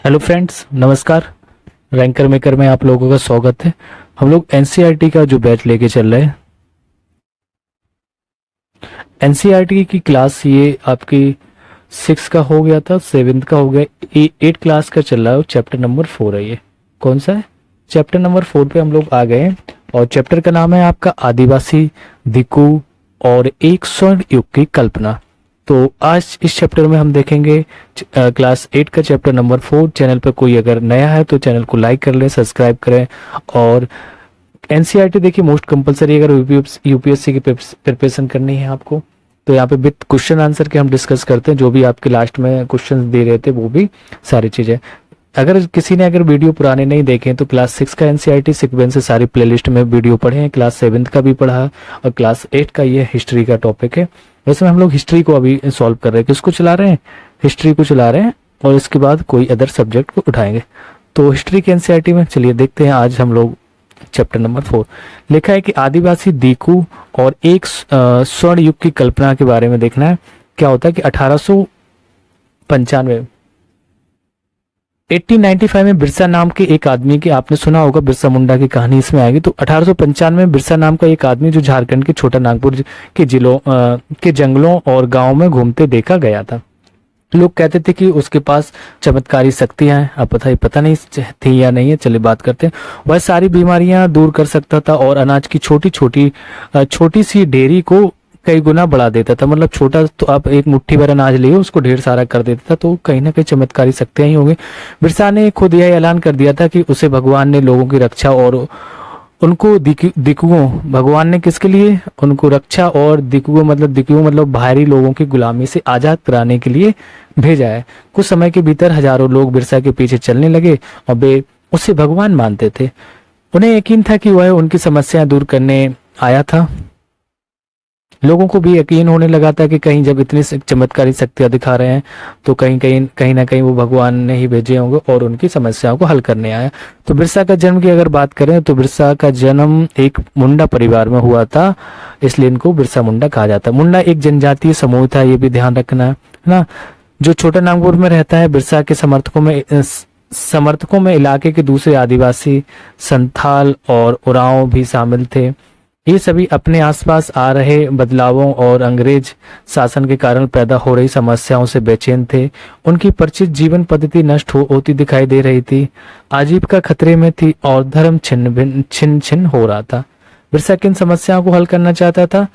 Hello friends, नमस्कार। Ranker maker में आप लोगों का स्वागत है। हम लोग एनसीईआरटी का जो बैच लेके चल रहे हैं, एनसीईआरटी की क्लास ये आपकी 6 का हो गया था, 7th का हो गया, 8 क्लास का चल रहा है। चैप्टर नंबर 4 है। ये कौन सा है? चैप्टर नंबर 4 पे हम लोग आ गए हैं और चैप्टर का नाम है आपका आदिवासी, दिकू और एक स्वर्ण युग की कल्पना। तो आज इस चैप्टर में हम देखेंगे क्लास 8 का चैप्टर नंबर 4। चैनल पर कोई अगर नया है तो चैनल को लाइक कर लें, सब्सक्राइब करें। और एनसीईआरटी देखिए मोस्ट कंपलसरी, अगर यूपीएससी की प्रिपरेशन करनी है आपको तो यहाँ पे विद क्वेश्चन आंसर के हम डिस्कस करते हैं। जो भी आपके लास्ट में क्वेश्चन दे रहे थे वो भी सारी चीजें। अगर किसी ने अगर वीडियो पुराने नहीं देखे तो क्लास 6 का एनसीईआरटी सीक्वेंस से सारी प्लेलिस्ट में वीडियो पढ़े हैं। क्लास 7 का भी पढ़ा और क्लास 8 का ये हिस्ट्री का टॉपिक है। वैसे हम लोग हिस्ट्री को अभी सॉल्व कर रहे हैं। किसको चला रहे हैं? हिस्ट्री को चला रहे हैं और इसके बाद कोई अदर सब्जेक्ट को उठाएंगे। तो हिस्ट्री के एनसीईआरटी में चलिए देखते हैं। आज हम लोग चैप्टर नंबर 4 लिखा है कि आदिवासी, दीकू और एक स्वर्ण युग की कल्पना के बारे में देखना है। क्या होता है कि 1895 1895 में बिरसा नाम के एक आदमी की, आपने सुना होगा बिरसा मुंडा की कहानी इसमें आएगी। तो 1895 में बिरसा नाम का एक आदमी जो झारखंड के छोटा नागपुर के जिलों के जंगलों और गांवों में घूमते देखा गया था। लोग कहते थे कि उसके पास चमत्कारी शक्तियां हैं। अब पता नहीं थी या नहीं है, चलिए बात करते हैं। वह सारी बीमारियां दूर कर सकता था और अनाज की छोटी सी ढेरी को कई गुना बढ़ा देता था। मतलब छोटा तो आप एक मुट्ठी भर अनाज लिए उसको ढेर सारा कर देता था। तो कहीं ना कहीं चमत्कारी शक्तियां ही होंगी। बिरसा ने खुद यह ऐलान कर दिया था कि उसे भगवान ने लोगों की रक्षा और उनको दिकुओं, भगवान ने किसके लिए? उनको रक्षा और दिकुओं मतलब बाहरी लोगों की गुलामी से आजाद कराने के लिए भेजा है। कुछ समय के भीतर हजारों लोग बिरसा के पीछे चलने लगे और वे उसे भगवान मानते थे। उन्हें यकीन था कि वह उनकी समस्याएं दूर करने आया था। लोगों को भी यकीन होने लगा था कि कहीं जब इतनी चमत्कारी शक्तियां दिखा रहे हैं तो कहीं ना कहीं वो भगवान ने ही भेजे होंगे और उनकी समस्याओं को हल करने आया। तो बिरसा का जन्म की अगर बात करें तो बिरसा का जन्म एक मुंडा परिवार में हुआ था, इसलिए इनको बिरसा मुंडा कहा जाता है। मुंडा एक जनजातीय समूह था, ये भी ध्यान रखना है ना, जो छोटा नागपुर में रहता है। बिरसा के समर्थकों में इलाके के दूसरे आदिवासी, संथाल और उरांव भी शामिल थे। ये सभी अपने आसपास आ रहे बदलावों और अंग्रेज शासन के कारण पैदा हो रही समस्याओं से बेचैन थे। उनकी परिचित जीवन पद्धति नष्ट होती दिखाई दे रही थी, आजीविका खतरे में थी और धर्म छिन्न हो रहा था। बिरसा किन समस्याओं को हल करना चाहता था?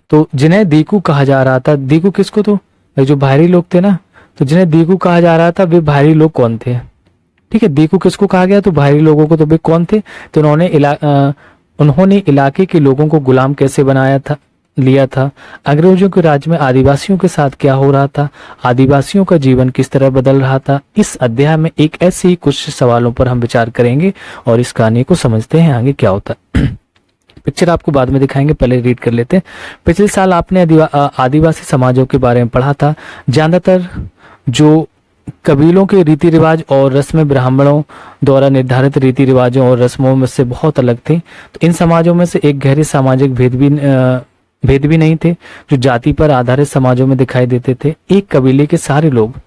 तो जिन्हें दीकू कहा जा रहा था, दीकू किसको? तो जो बाहरी लोग थे ना, तो जिन्हें दीकू कहा जा रहा था वे बाहरी लोग कौन थे? ठीक है, दीकू किसको कहा गया? तो बाहरी लोगों को। तो वे कौन थे? तो उन्होंने इलाके के लोगों को गुलाम कैसे लिया था। अंग्रेजों के राज में आदिवासियों के साथ क्या हो रहा था, आदिवासियों का जीवन किस तरह बदल रहा था। इस अध्याय में एक ऐसे ही कुछ सवालों पर हम विचार करेंगे और इस कहानी को समझते हैं आगे क्या होता है। पिक्चर आपको बाद में दिखाएंगे, पहले रीड कर लेते हैं। पिछले साल आपने आदिवासी समाजों के बारे में पढ़ा था। ज्यादातर जो कबीलों के रीति रिवाज और रस्में ब्राह्मणों द्वारा निर्धारित रीति रिवाजों और रस्मों में से बहुत अलग थी। तो इन समाजों में से एक गहरे सामाजिक भेद भी नहीं थे जो जाति पर आधारित समाजों में दिखाई देते थे। एक कबीले के सारे लोग,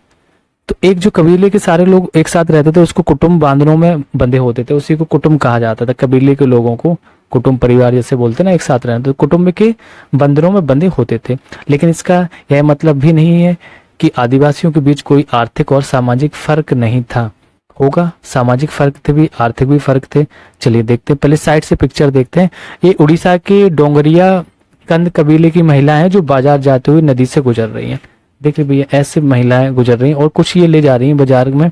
तो एक जो कबीले के सारे लोग एक साथ रहते थे उसको कुटुंब बांधनों में बंधे होते थे, उसी को कुटुंब कहा जाता था। कबीले के लोगों को कुटुंब परिवार जैसे बोलते ना, एक साथ रहते, तो कुटुंब के बंधनों में बंधे होते थे। लेकिन इसका यह मतलब भी नहीं है कि आदिवासियों के बीच कोई आर्थिक और सामाजिक फर्क नहीं था। होगा, सामाजिक फर्क थे भी, आर्थिक भी फर्क थे। चलिए देखते हैं, पहले साइड से पिक्चर देखते हैं। ये उड़ीसा के डोंगरिया कंद कबीले की महिलाएं हैं जो बाजार जाते हुए नदी से गुजर रही हैं। देखिए भैया, ऐसे महिलाएं गुजर रही हैं और कुछ ये ले जा रही हैं बाजार में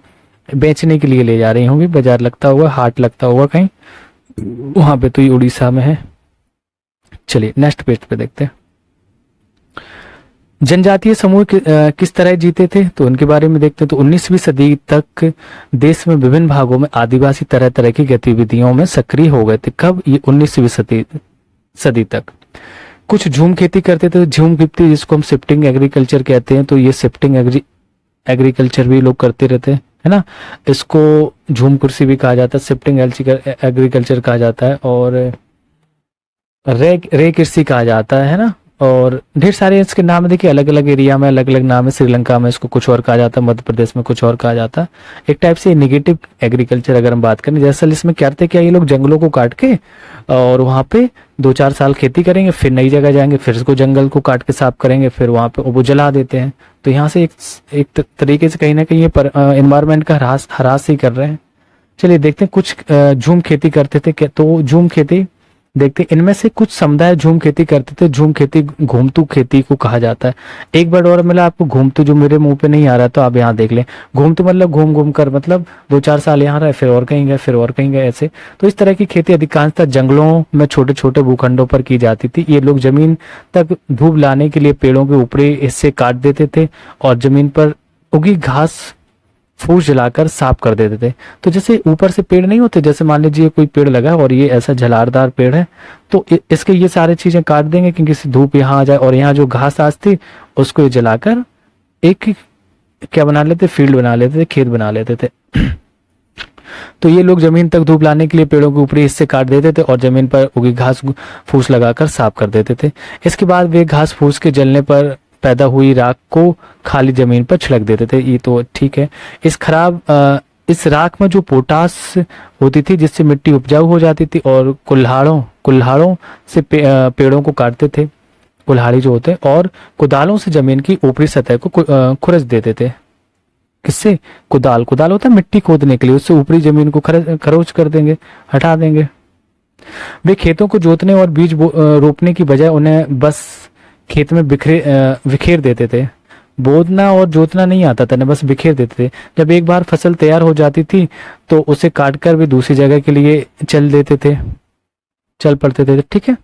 बेचने के लिए ले जा रही होंगी। बाजार लगता हुआ, हाट लगता हुआ कहीं वहां पे, तो ये उड़ीसा में है। चलिए नेक्स्ट पेज पे देखते हैं। जनजातीय समूह किस तरह जीते थे तो उनके बारे में देखते हैं। तो 19वीं सदी तक देश में विभिन्न भागों में आदिवासी तरह तरह की गतिविधियों में सक्रिय हो गए थे। कब? ये 19वीं सदी तक। कुछ झूम खेती करते थे, झूम खेती जिसको हम शिफ्टिंग एग्रीकल्चर कहते हैं। तो ये शिफ्टिंग एग्रीकल्चर भी लोग करते रहते हैं, है ना। इसको झूम कृषि भी कहा जाता है, शिफ्टिंग एग्रीकल्चर कहा जाता है और रे कृषि कहा जाता है ना। और ढेर सारे इसके नाम है, देखिए अलग अलग एरिया में अलग अलग नाम है। श्रीलंका में इसको कुछ और कहा जाता है, मध्य प्रदेश में कुछ और कहा जाता है। एक टाइप से नेगेटिव एग्रीकल्चर अगर हम बात करें, जैसे इसमें क्या करते क्या, ये लोग जंगलों को काट के और वहाँ पे 2-4 साल खेती करेंगे, फिर नई जगह जाएंगे, फिर इसको जंगल को काट के साफ करेंगे, फिर वहाँ पे वो जला देते हैं। तो यहाँ से एक तरीके से कहीं ना कहीं ये एनवायरमेंट का हरास ही कर रहे हैं। चलिए देखते हैं कुछ झूम खेती करते थे तो झूम खेती देखते हैं। इनमें से कुछ समुदाय झूम खेती करते थे। झूम खेती घूमतू खेती को कहा जाता है। एक वर्ड और मिला आपको, घूमतू, जो मेरे मुंह पे नहीं आ रहा तो आप यहाँ देख लें। घूमतू मतलब घूम घूम कर, मतलब 2-4 साल यहाँ रहे, फिर और कहीं गए, फिर और कहीं गए, ऐसे। तो इस तरह की खेती अधिकांशतः जंगलों में छोटे छोटे भूखंडों पर की जाती थी। ये लोग जमीन तक धूप लाने के लिए पेड़ों के ऊपरी हिस्से काट देते थे और जमीन पर उगी घास फूस जलाकर साफ कर देते थे। तो जैसे ऊपर से पेड़ नहीं होते, जैसे मान लीजिए कोई पेड़ लगा है और ये ऐसा झलारदार पेड़ है, तो इसके ये सारी चीजें काट देंगे क्योंकि धूप यहाँ आ जाए, और यहाँ जो घास आस थी उसको ये जलाकर एक क्या बना लेते, फील्ड बना लेते थे, खेत बना लेते थे। तो ये लोग जमीन तक धूप लाने के लिए पेड़ों के ऊपरी हिस्से काट देते थे और जमीन पर उगी घास फूस लगाकर साफ कर देते थे। इसके बाद वे घास फूस के जलने पर पैदा हुई राख को खाली जमीन पर छिड़क देते थे। ये तो ठीक है। इस राख में जो पोटास होती थी जिससे मिट्टी उपजाऊ हो जाती थी, और कुल्हाड़ों से पेड़ों को काटते थे, कुल्हाड़ी जो होते, और कुदालों से जमीन की ऊपरी सतह को खुरच देते थे। किससे? कुदाल होता है मिट्टी खोदने के लिए, उससे ऊपरी जमीन को खरोच कर देंगे, हटा देंगे। वे खेतों को जोतने और बीज रोपने की बजाय उन्हें बस खेत में बिखेर देते थे। बोदना और जोतना नहीं आता था ना, बस बिखेर देते थे। जब एक बार फसल तैयार हो जाती थी तो उसे काटकर वे दूसरी जगह के लिए चल पड़ते थे। ठीक है।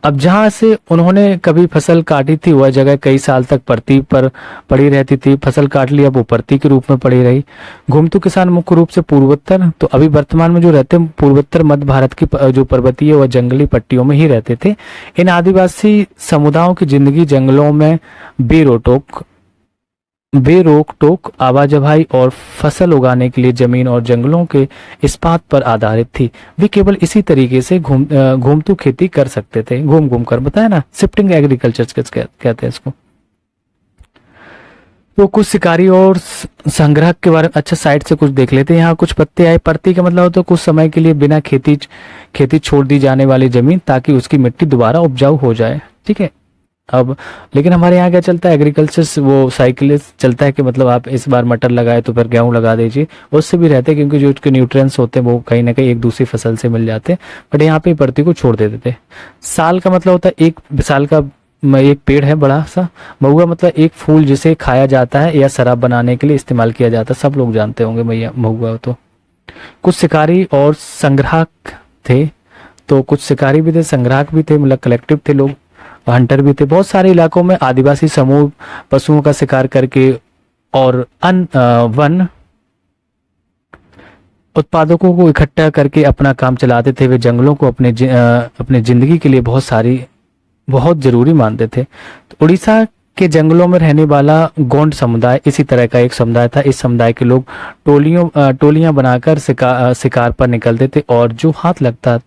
अब जहां से उन्होंने कभी फसल काटी थी वह जगह कई साल तक परती पर पड़ी रहती थी। फसल काट ली, अब वो परती के रूप में पड़ी रही। घुमतू किसान मुख्य रूप से पूर्वोत्तर, तो अभी वर्तमान में जो रहते हैं पूर्वोत्तर मध्य भारत की जो पर्वतीय व जंगली पट्टियों में ही रहते थे। इन आदिवासी समुदायों की जिंदगी जंगलों में बेरोक टोक आवाजाही और फसल उगाने के लिए जमीन और जंगलों के इस्पात पर आधारित थी। वे केवल इसी तरीके से घूमतू खेती कर सकते थे, घूम घूम कर, बताया ना, शिफ्टिंग एग्रीकल्चर कहते हैं इसको। तो कुछ शिकारी और संग्रह के बारे में अच्छा साइड से कुछ देख लेते हैं। यहाँ कुछ पत्ते आए। परती का मतलब होता है कुछ समय के लिए बिना खेती छोड़ दी जाने वाली जमीन, ताकि उसकी मिट्टी दोबारा उपजाऊ हो जाए। ठीक है। अब लेकिन हमारे यहाँ क्या चलता है, एग्रीकल्चर वो साइकिल चलता है कि मतलब आप इस बार मटर लगाए तो फिर गेहूं लगा दीजिए। उससे भी रहते हैं क्योंकि जो उसके न्यूट्रिएंट्स होते हैं वो कहीं ना कहीं एक दूसरी फसल से मिल जाते हैं। बट यहाँ पे परती को छोड़ देते थे। साल का मतलब होता है एक साल का एक पेड़ है बड़ा सा। महुआ मतलब एक फूल जिसे खाया जाता है या शराब बनाने के लिए इस्तेमाल किया जाता है। सब लोग जानते होंगे भैया महुआ। तो कुछ शिकारी और संग्राहक थे। तो कुछ शिकारी भी थे, संग्राहक भी थे, मतलब कलेक्टिव थे लोग, हंटर भी थे। बहुत सारे इलाकों में आदिवासी समूह पशुओं का शिकार करके और वन उत्पादकों को इकट्ठा करके अपना काम चलाते थे। वे जंगलों को अपने जिंदगी के लिए बहुत जरूरी मानते थे। तो उड़ीसा के जंगलों में रहने वाला गोंड समुदाय इसी तरह का एक समुदाय था। इस समुदाय के लोग टोलियां बनाकर शिकार पर निकलते थे और जो हाथ लगता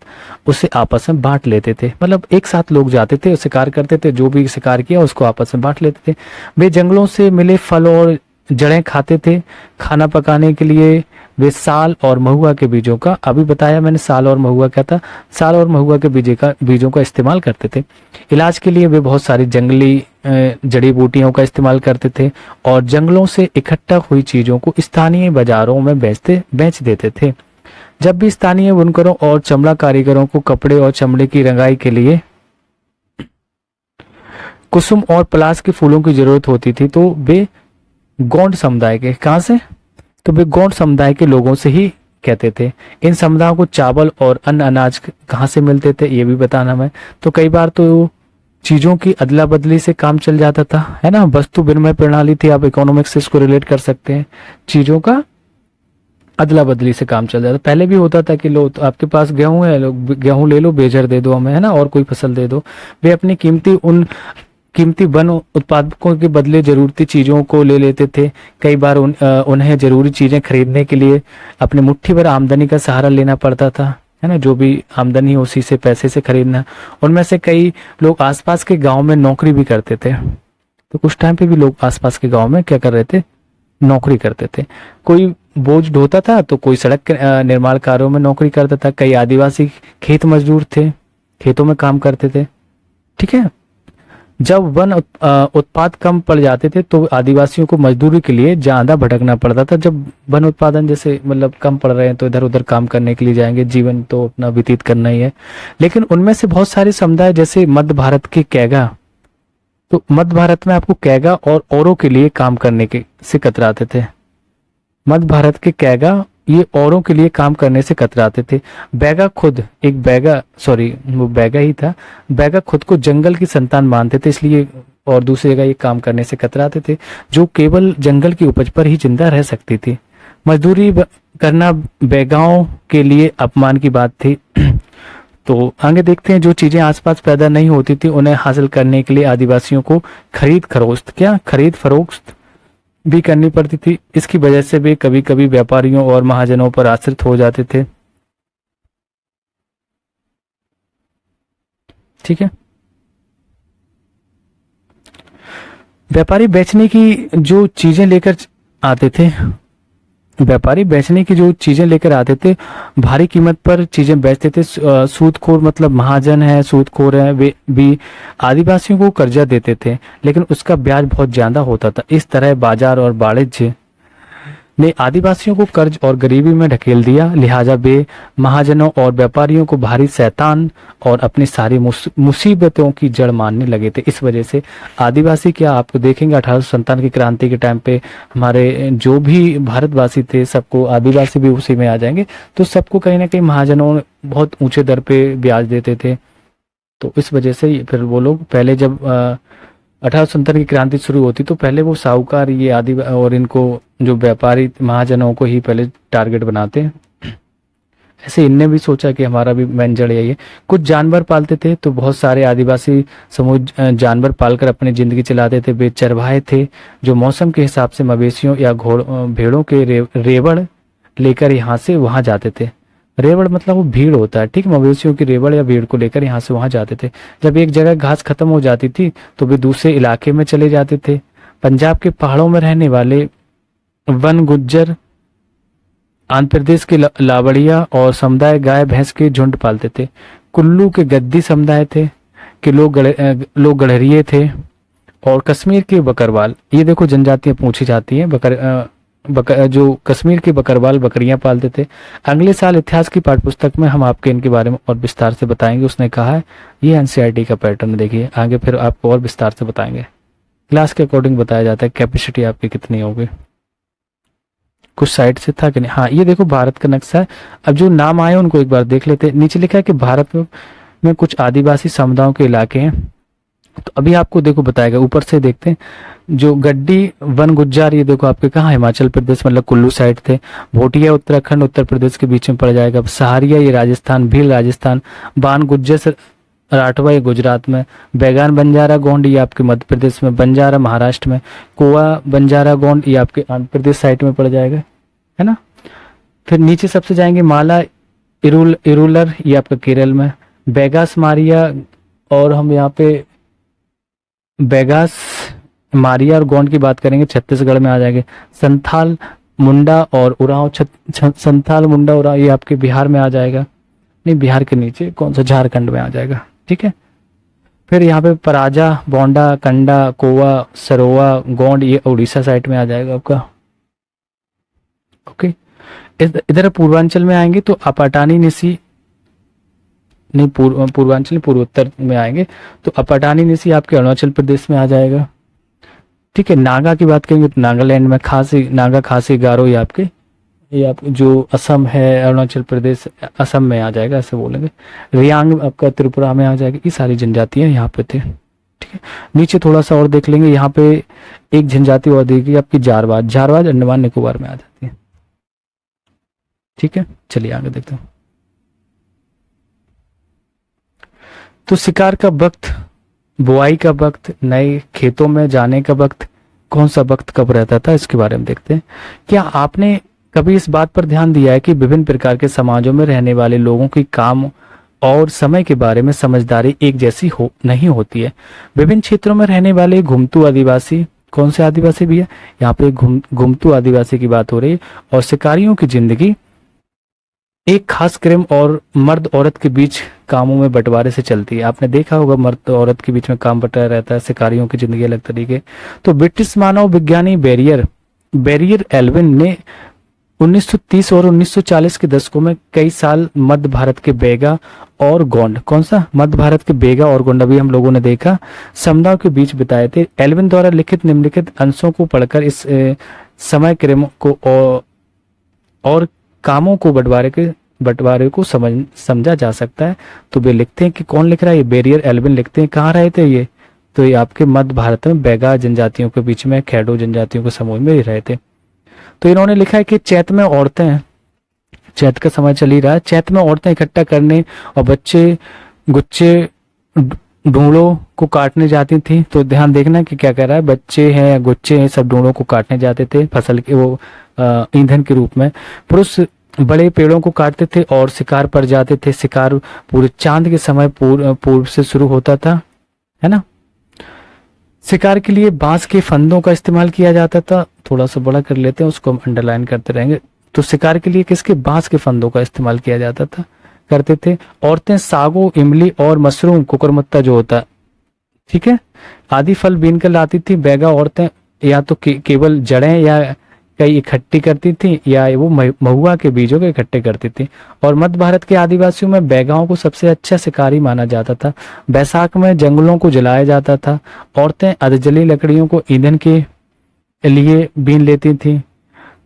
उसे आपस में बांट लेते थे। मतलब एक साथ लोग जाते थे और शिकार करते थे, जो भी शिकार किया उसको आपस में बांट लेते थे। वे जंगलों से मिले फल और जड़ें खाते थे। खाना पकाने के लिए वे साल और महुआ के बीजों का, अभी बताया मैंने साल और महुआ क्या था, साल और महुआ के बीजों का इस्तेमाल करते थे। इलाज के लिए वे बहुत सारी जंगली जड़ी बूटियों का इस्तेमाल करते थे और जंगलों से इकट्ठा हुई चीजों को स्थानीय बाजारों में बेच देते थे। जब भी स्थानीय बुनकरों और चमड़ा कारीगरों को कपड़े और चमड़े की रंगाई के लिए कुसुम और पलाश के फूलों की जरूरत होती थी तो वे गोंड समुदाय के, कहां से, तो वे गोंड समुदाय के लोगों से ही कहते थे। इन समुदायों को चावल और अन्य अनाज कहाँ से मिलते थे ये भी बताना मैं। तो कई बार तो चीजों की अदला बदली से काम चल जाता था, है ना। वस्तु विनिमय प्रणाली थी, आप इकोनॉमिक्स से इसको रिलेट कर सकते हैं। चीजों का अदला बदली से काम चल जाता। पहले भी होता था कि लो तो आपके पास गेहूं है, गेहूं ले लो, बेजर दे दो हमें, है ना, और कोई फसल दे दो। वे अपनी कीमती वन उत्पादकों के बदले जरूरती चीजों को ले लेते थे। कई बार उन्हें जरूरी चीजें खरीदने के लिए अपनी मुट्ठी भर आमदनी का सहारा लेना पड़ता था। है ना, जो भी आमदनी हो उसी से पैसे से खरीदना। उनमें से कई लोग आसपास के गांव में नौकरी भी करते थे। तो कुछ टाइम पे भी लोग आसपास के गांव में क्या कर रहे थे, नौकरी करते थे। कोई बोझ ढोता था तो कोई सड़क के निर्माण कार्यों में नौकरी करता था। कई आदिवासी खेत मजदूर थे, खेतों में काम करते थे। ठीक है। जब वन उत्पाद कम पड़ जाते थे तो आदिवासियों को मजदूरी के लिए ज्यादा भटकना पड़ता था। जब वन उत्पादन जैसे मतलब कम पड़ रहे हैं तो इधर उधर काम करने के लिए जाएंगे, जीवन तो अपना व्यतीत करना ही है। लेकिन उनमें से बहुत सारे समुदाय जैसे मध्य भारत के कैगा, तो मध्य भारत में आपको कैगा और औरों के लिए काम करने के से कतराते थे। मध्य भारत के कैगा ये औरों के लिए काम करने से कतराते थे। बैगा खुद एक बैगा, सॉरी वो बैगा ही था, बैगा खुद को जंगल की संतान मानते थे, इसलिए और दूसरी जगह ये काम करने से कतराते थे, जो केवल जंगल की उपज पर ही जिंदा रह सकती थी। मजदूरी करना बैगाओं के लिए अपमान की बात थी। तो आगे देखते हैं, जो चीजें आसपास पैदा नहीं होती थी उन्हें हासिल करने के लिए आदिवासियों को खरीद फरोख्त भी करनी पड़ती थी। इसकी वजह से वे कभी कभी व्यापारियों और महाजनों पर आश्रित हो जाते थे। ठीक है। व्यापारी बेचने की जो चीजें लेकर आते थे, व्यापारी बेचने की जो चीजें लेकर आते थे भारी कीमत पर चीजें बेचते थे। सूदखोर मतलब महाजन है, सूदखोर है, वे भी आदिवासियों को कर्जा देते थे, लेकिन उसका ब्याज बहुत ज्यादा होता था। इस तरह बाजार और वाणिज्य ने आदिवासियों को कर्ज और गरीबी में ढकेल दिया। लिहाजा वे महाजनों और व्यापारियों को भारी शैतान और अपनी सारी मुसीबतों की जड़ मानने लगे थे। इस वजह से आदिवासी, क्या आपको देखेंगे 1857 की क्रांति के टाइम पे हमारे जो भी भारतवासी थे सबको, आदिवासी भी उसी में आ जाएंगे, तो सबको कहीं ना कहीं महाजनों बहुत ऊंचे दर पे ब्याज देते थे। तो इस वजह से फिर वो लोग पहले जब 1857 की क्रांति शुरू होती तो पहले वो साहूकार ये आदि और इनको जो व्यापारी महाजनों को ही पहले टारगेट बनाते हैं। ऐसे इनने भी सोचा कि हमारा भी मेन जड़ यही है। कुछ जानवर पालते थे, तो बहुत सारे आदिवासी समूह जानवर पालकर अपनी जिंदगी चलाते थे। वे चरवाहे थे जो मौसम के हिसाब से मवेशियों या भेड़ों के रेवड़ लेकर यहाँ से वहां जाते थे। रेवड़ मतलब वो भीड़ होता है, ठीक, मवेशियों की रेवड़ या भीड़ को लेकर यहाँ से वहां जाते थे। जब एक जगह घास खत्म हो जाती थी तो वे दूसरे इलाके में चले जाते थे। पंजाब के पहाड़ों में रहने वाले वन गुज्जर आंध्र प्रदेश के लावड़िया और समुदाय गाय भैंस के झुंड पालते थे। कुल्लू के गद्दी समुदाय थे कि लोग गड़हरिये थे। और कश्मीर के बकरवाल, ये देखो जनजातियां पूछी जाती हैं। जो कश्मीर के बकरवाल बकरियां पालते थे। अगले साल इतिहास की पाठ्यपुस्तक में हम आपके इनके बारे में और विस्तार से बताएंगे। उसने कहा है ये एनसीईआरटी का पैटर्न देखिए, आगे फिर आपको और विस्तार से बताएंगे। क्लास के अकॉर्डिंग बताया जाता है कैपेसिटी आपकी कितनी होगी। कुछ साइड से था कि नहीं। हाँ, ये देखो भारत का नक्शा है। अब जो नाम आए उनको एक बार देख लेते हैं। नीचे लिखा है कि भारत में कुछ आदिवासी समुदायों के इलाके हैं। तो अभी आपको देखो बताएगा, ऊपर से देखते हैं। जो गड्डी वन गुज्जार, ये देखो आपके कहाँ, हिमाचल प्रदेश मतलब कुल्लू साइड थे। भोटिया उत्तराखंड उत्तर प्रदेश के बीच में पड़ जाएगा। सहारिया ये राजस्थान, भील राजस्थान। बान गुज्जर राठवा ये गुजरात में। बैगान बंजारा गोंड ये आपके मध्य प्रदेश में। बंजारा महाराष्ट्र में। कोवा बंजारा गोंड ये आपके आंध्र प्रदेश साइड में पड़ जाएगा, है ना। फिर नीचे सबसे जाएंगे माला इरूलर ये आपका केरल में। बेगास मारिया, और हम यहाँ पे बेगास मारिया और गोंड की बात करेंगे छत्तीसगढ़ में आ जाएंगे। संथाल मुंडा और उरांव, संथाल मुंडा उरांव ये आपके बिहार में आ जाएगा। नहीं, बिहार के नीचे कौन सा, झारखंड में आ जाएगा। ठीक है। फिर यहाँ पे पराजा, बोंडा, कंडा, कोवा, सरोवा, गोंड ये उड़ीसा साइड में आ जाएगा आपका। ओके। इधर पूर्वांचल में आएंगे तो अपाटानी निसी, नहीं पूर्वांचल पूर्वोत्तर में आएंगे तो अपाटानी निसी आपके अरुणाचल प्रदेश में आ जाएगा। ठीक है। नागा की बात करेंगे तो नागालैंड में। खासी, नागा, खासी, गारो ये आप जो असम है, अरुणाचल प्रदेश असम में आ जाएगा, ऐसे बोलेंगे। रियांग आपका त्रिपुरा में आ जाएगा। ये सारी जनजातियां यहाँ पे थे। ठीक है। नीचे थोड़ा सा और देख लेंगे, यहाँ पे एक जनजाति और देगी आपकी जारवाज। जारवाज अंडमान निकोबार में आ जाती है। ठीक है, चलिए आगे देखते हैं। तो शिकार का वक्त, बुआई का वक्त, नए खेतों में जाने का वक्त, कौन सा वक्त कब रहता था इसके बारे में देखते हैं। क्या आपने कभी इस बात पर ध्यान दिया है कि विभिन्न प्रकार के समाजों में रहने वाले लोगों की काम और समय के बारे में समझदारी एक जैसी हो नहीं होती है। विभिन्न क्षेत्रों में रहने वाले घुमतू आदिवासी, कौन से आदिवासी भी है यहाँ पे, घुमतू आदिवासी की बात हो रही है, और शिकारियों की जिंदगी एक खास क्रम और मर्द औरत के बीच कामों में बंटवारे से चलती है। आपने देखा होगा मर्द औरत के बीच में काम बंटा रहता है, शिकारियों की जिंदगी अलग तरीके। तो ब्रिटिश मानव विज्ञानी बैरियर बैरियर एल्विन ने 1930 और 1940 के दशकों में कई साल मध्य भारत के बेगा और गोंड, कौन सा, मध्य भारत के बेगा और गोंड अभी हम लोगों ने देखा, समुदायों के बीच बिताए थे। एल्विन द्वारा लिखित निम्नलिखित अंशों को पढ़कर इस समय क्रम को और कामों को बंटवारे को समझा जा सकता है। तो वे लिखते हैं कि कौन लिख रहा है, ये बैरियर एल्विन लिखते हैं। कहाँ रहे थे ये, तो ये आपके मध्य भारत में बैगा जनजातियों के बीच में, खैडो जनजातियों के समूह में ही रहे थे। तो इन्होंने लिखा है कि चैत में औरतें, चैत का समय चल ही रहा है, चैत में औरतें इकट्ठा करने और बच्चे गुच्चे ढूंढों को काटने जाती थी। तो ध्यान देखना कि क्या कह रहा है, बच्चे हैं या गुच्चे हैं, सब ढूंढों को काटने जाते थे फसल के, वो ईंधन के रूप में। पुरुष बड़े पेड़ों को काटते थे और शिकार पर जाते थे। शिकार पूरे चांद के समय पूर्व से शुरू होता था, है ना। शिकार के लिए बांस के फंदों का इस्तेमाल किया जाता था। थोड़ा सा बड़ा कर लेते हैं, उसको हम अंडरलाइन करते रहेंगे। तो शिकार के लिए किसके, बांस के फंदों का इस्तेमाल किया जाता था, करते थे। औरतें सागो, इमली और मशरूम, कुकुरमुत्ता जो होता है, ठीक है, आदि फल बीन कर लाती थी। बैगा औरतें या तो केवल जड़ें या कई इकट्ठी करती थी, या वो महुआ के बीजों को इकट्ठे करती थी। और मध्य भारत के आदिवासियों में बैगाओं को सबसे अच्छा शिकारी माना जाता था। बैसाख में जंगलों को जलाया जाता था। औरतें अधजली लकड़ियों को ईंधन के लिए बीन लेती थी।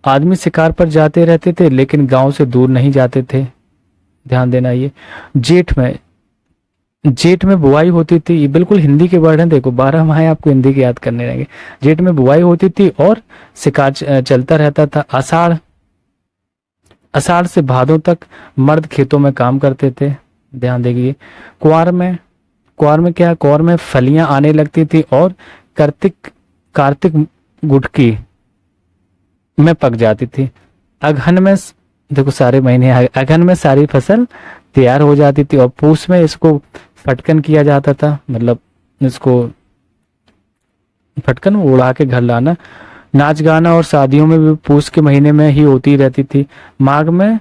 आदमी शिकार पर जाते रहते थे लेकिन गांव से दूर नहीं जाते थे, ध्यान देना। ये जेठ में बुआई होती थी, ये बिल्कुल हिंदी के वर्ड हैं, देखो 12 माह आपको हिंदी के याद करने रहेंगे। जेठ में बुआई होती थी और शिकार चलता रहता था। आषाढ़ से भादों तक मर्द खेतों में काम करते थे, ध्यान देखिए। कुआर में क्या, कुआर में फलियां आने लगती थी और कार्तिक गुटकी में पक जाती थी। अगहन में, देखो सारे महीने, अगहन में सारी फसल तैयार हो जाती थी और पूस में इसको फटकन किया जाता था, मतलब इसको फटकन उड़ा के घर लाना। नाच गाना और शादियों में भी पूस के महीने में ही होती रहती थी। माघ में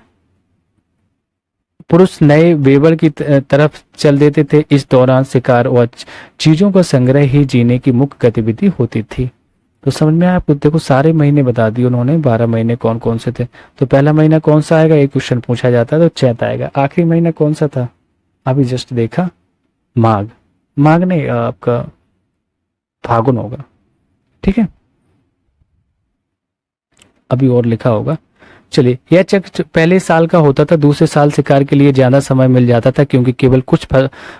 पुरुष नए वेबड़ की तरफ चल देते थे। इस दौरान शिकार और चीजों का संग्रह ही जीने की मुख्य गतिविधि होती थी। तो समझ में आया आपको, देखो सारे महीने बता दिए उन्होंने, 12 महीने कौन कौन से थे। तो पहला महीना कौन सा आएगा, एक क्वेश्चन पूछा जाता है तो चैत आएगा। आखिरी महीना कौन सा था, अभी जस्ट देखा, माघ नहीं, आपका फागुन होगा, ठीक है, अभी और लिखा होगा। चलिए, यह चक्र पहले साल का होता था, दूसरे साल शिकार के लिए ज्यादा समय मिल जाता था क्योंकि केवल कुछ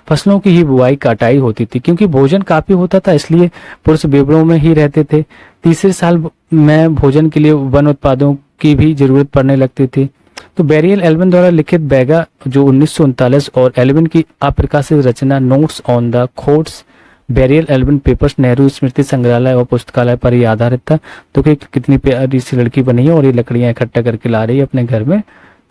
फसलों की ही बुआई कटाई होती थी। क्योंकि भोजन काफी होता था इसलिए पुरुष बेबड़ों में ही रहते थे। तीसरे साल में भोजन के लिए वन उत्पादों की भी जरूरत पड़ने लगती थी। तो बैरियल एल्विन द्वारा लिखित बैगा जो 1939 और एल्विन की अप्रकाशित रचना नोट्स ऑन द खोट्स बैरियल एल्विन पेपर्स नेहरू स्मृति संग्रहालय और पुस्तकालय पर ही आधारित था। तो कि कितनी प्यारी सी लड़की बनी है और ये लकड़ियां इकट्ठा करके ला रही है अपने घर में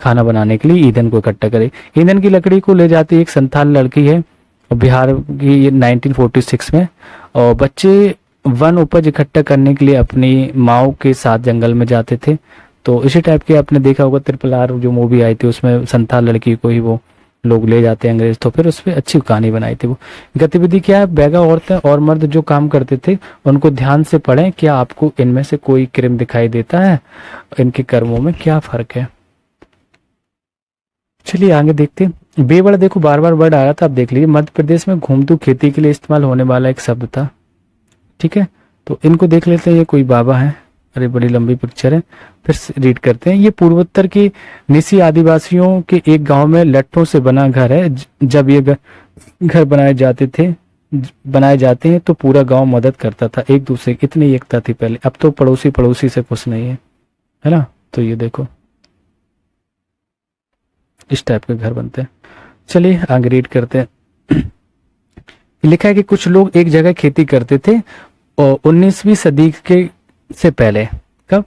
खाना बनाने के लिए, ईंधन को इकट्ठा करे। ईंधन की लकड़ी को ले जाती एक संथाल लड़की है बिहार की 1946 में। और बच्चे वन उपज इकट्ठा करने के लिए अपनी माओ के साथ जंगल में जाते थे। तो इसी टाइप के आपने देखा होगा RRR जो मूवी आई थी उसमें संथाल लड़की को ही वो लोग ले जाते हैं अंग्रेज, तो फिर उस पर अच्छी कहानी बनाई थी वो। गतिविधि क्या है, बैगा औरतें और मर्द जो काम करते थे उनको ध्यान से पढ़ें, क्या आपको इनमें से कोई क्रम दिखाई देता है, इनके कर्मों में क्या फर्क है। चलिए आगे देखते हैं। बेवड़, देखो बार बार वर्ड आ रहा था, आप देख लीजिए। मध्य प्रदेश में घूमतू खेती के लिए इस्तेमाल होने वाला एक शब्द था, ठीक है। तो इनको देख लेते हैं, ये कोई बाबा है, अरे बड़ी लंबी पिक्चर है, फिर रीड करते हैं। ये पूर्वोत्तर के निसी आदिवासियों के एक गांव में लट्ठों से बना घर है। जब ये घर बनाए जाते हैं तो पूरा गांव मदद करता था एक दूसरे की, इतनी एकता थी पहले। अब तो पड़ोसी से खुश नहीं है ना। तो ये देखो इस टाइप के घर बनते हैं। चलिए आगे रीड करते हैं। लिखा है कि कुछ लोग एक जगह खेती करते थे और 19वीं सदी के से पहले, कब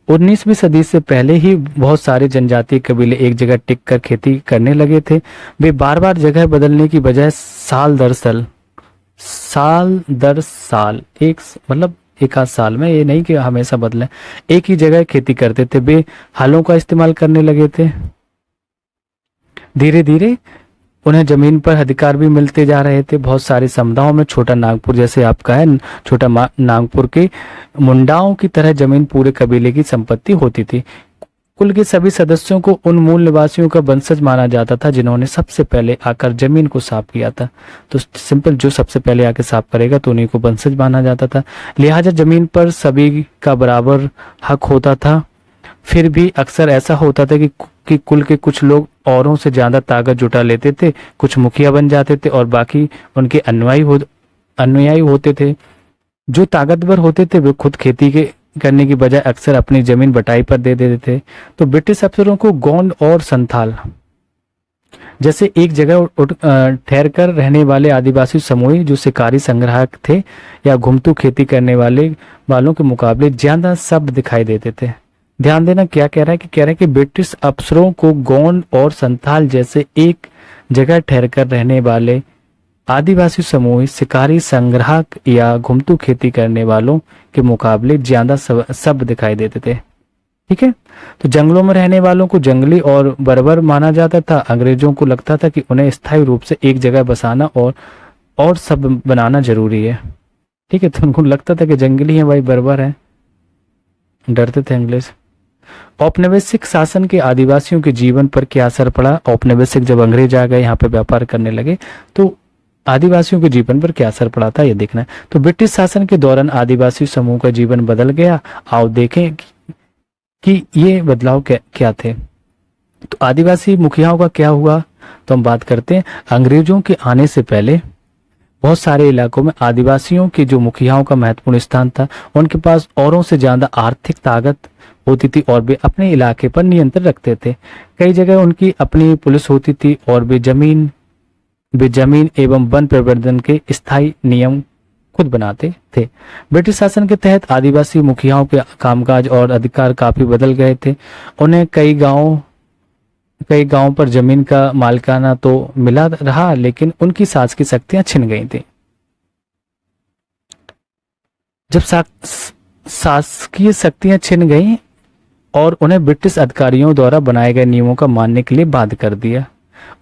19वीं सदी से पहले ही बहुत सारे जनजातीय कबीले एक जगह टिक कर खेती करने लगे थे। वे बार बार जगह बदलने की बजाय साल दर साल मतलब एक आध साल में, ये नहीं कि हमेशा बदले, एक ही जगह खेती करते थे। वे हलों का इस्तेमाल करने लगे थे। धीरे धीरे उन्हें जमीन पर अधिकार भी मिलते जा रहे थे। बहुत सारे समुदायों में छोटा नागपुर, जैसे आपका है छोटा नागपुर के मुंडाओं की तरह जमीन पूरे कबीले की संपत्ति होती थी। कुल के सभी सदस्यों को उन मूल निवासियों का वंशज माना जाता था जिन्होंने सबसे पहले आकर जमीन को साफ किया था। तो सिंपल, जो सबसे पहले आके साफ करेगा तो उन्हीं को वंशज माना जाता था। लिहाजा जमीन पर सभी का बराबर हक होता था। फिर भी अक्सर ऐसा होता था कि कुल के कुछ लोग औरों से ज्यादा ताकत जुटा लेते थे, कुछ मुखिया बन जाते थे और बाकी उनके अनुयायी होते थे। जो ताकतवर होते थे वे खुद खेती के करने की बजाय अक्सर अपनी जमीन बटाई पर दे देते थे। तो ब्रिटिश अफसरों को गोंड और संथाल जैसे एक जगह ठहर कर रहने वाले आदिवासी समूह जो शिकारी संग्राहक थे या घुमतू खेती करने वालों के मुकाबले ज्यादा शब्द दिखाई देते थे। ध्यान देना क्या कह रहा है कि ब्रिटिश अफसरों को गोंड और संथाल जैसे एक जगह ठहर कर रहने वाले आदिवासी समूह शिकारी संग्राहक या घुमतू खेती करने वालों के मुकाबले ज्यादा शब्द दिखाई देते थे। ठीक है, तो जंगलों में रहने वालों को जंगली और बर्बर माना जाता था। अंग्रेजों को लगता था कि उन्हें स्थायी रूप से एक जगह बसाना और सब बनाना जरूरी है। ठीक है, तो उनको लगता था कि जंगली है भाई, बर्बर है, डरते थे अंग्रेज। औपनिवेशिक शासन के आदिवासियों के जीवन पर क्या असर पड़ा? औपनिवेशिक, जब अंग्रेज आ गए यहाँ पे व्यापार करने लगे तो आदिवासियों के जीवन पर क्या असर पड़ा था, ये देखना है। तो ब्रिटिश शासन के दौरान आदिवासी समूह का जीवन बदल गया। आओ देखें कि ये बदलाव क्या थे। तो आदिवासी मुखियाओं का क्या हुआ, तो हम बात करते हैं। अंग्रेजों के आने से पहले बहुत सारे इलाकों में आदिवासियों के जो मुखियाओं का महत्वपूर्ण स्थान था। उनके पास औरों से ज्यादा आर्थिक ताकत होती थी और वे अपने इलाके पर नियंत्रण रखते थे। कई जगह उनकी अपनी पुलिस होती थी और वे जमीन एवं वन प्रबंधन के स्थायी नियम खुद बनाते थे। ब्रिटिश शासन के तहत आदिवासी मुखियाओं के कामकाज और अधिकार काफी बदल गए थे। उन्हें कई गांवों पर जमीन का मालिकाना तो मिला रहा, लेकिन उनकी शासकीय शक्तियां छिन गई थी। जब शासकीय शक्तियां छिन गई और उन्हें ब्रिटिश अधिकारियों द्वारा बनाए गए नियमों का मानने के लिए बाध्य कर दिया।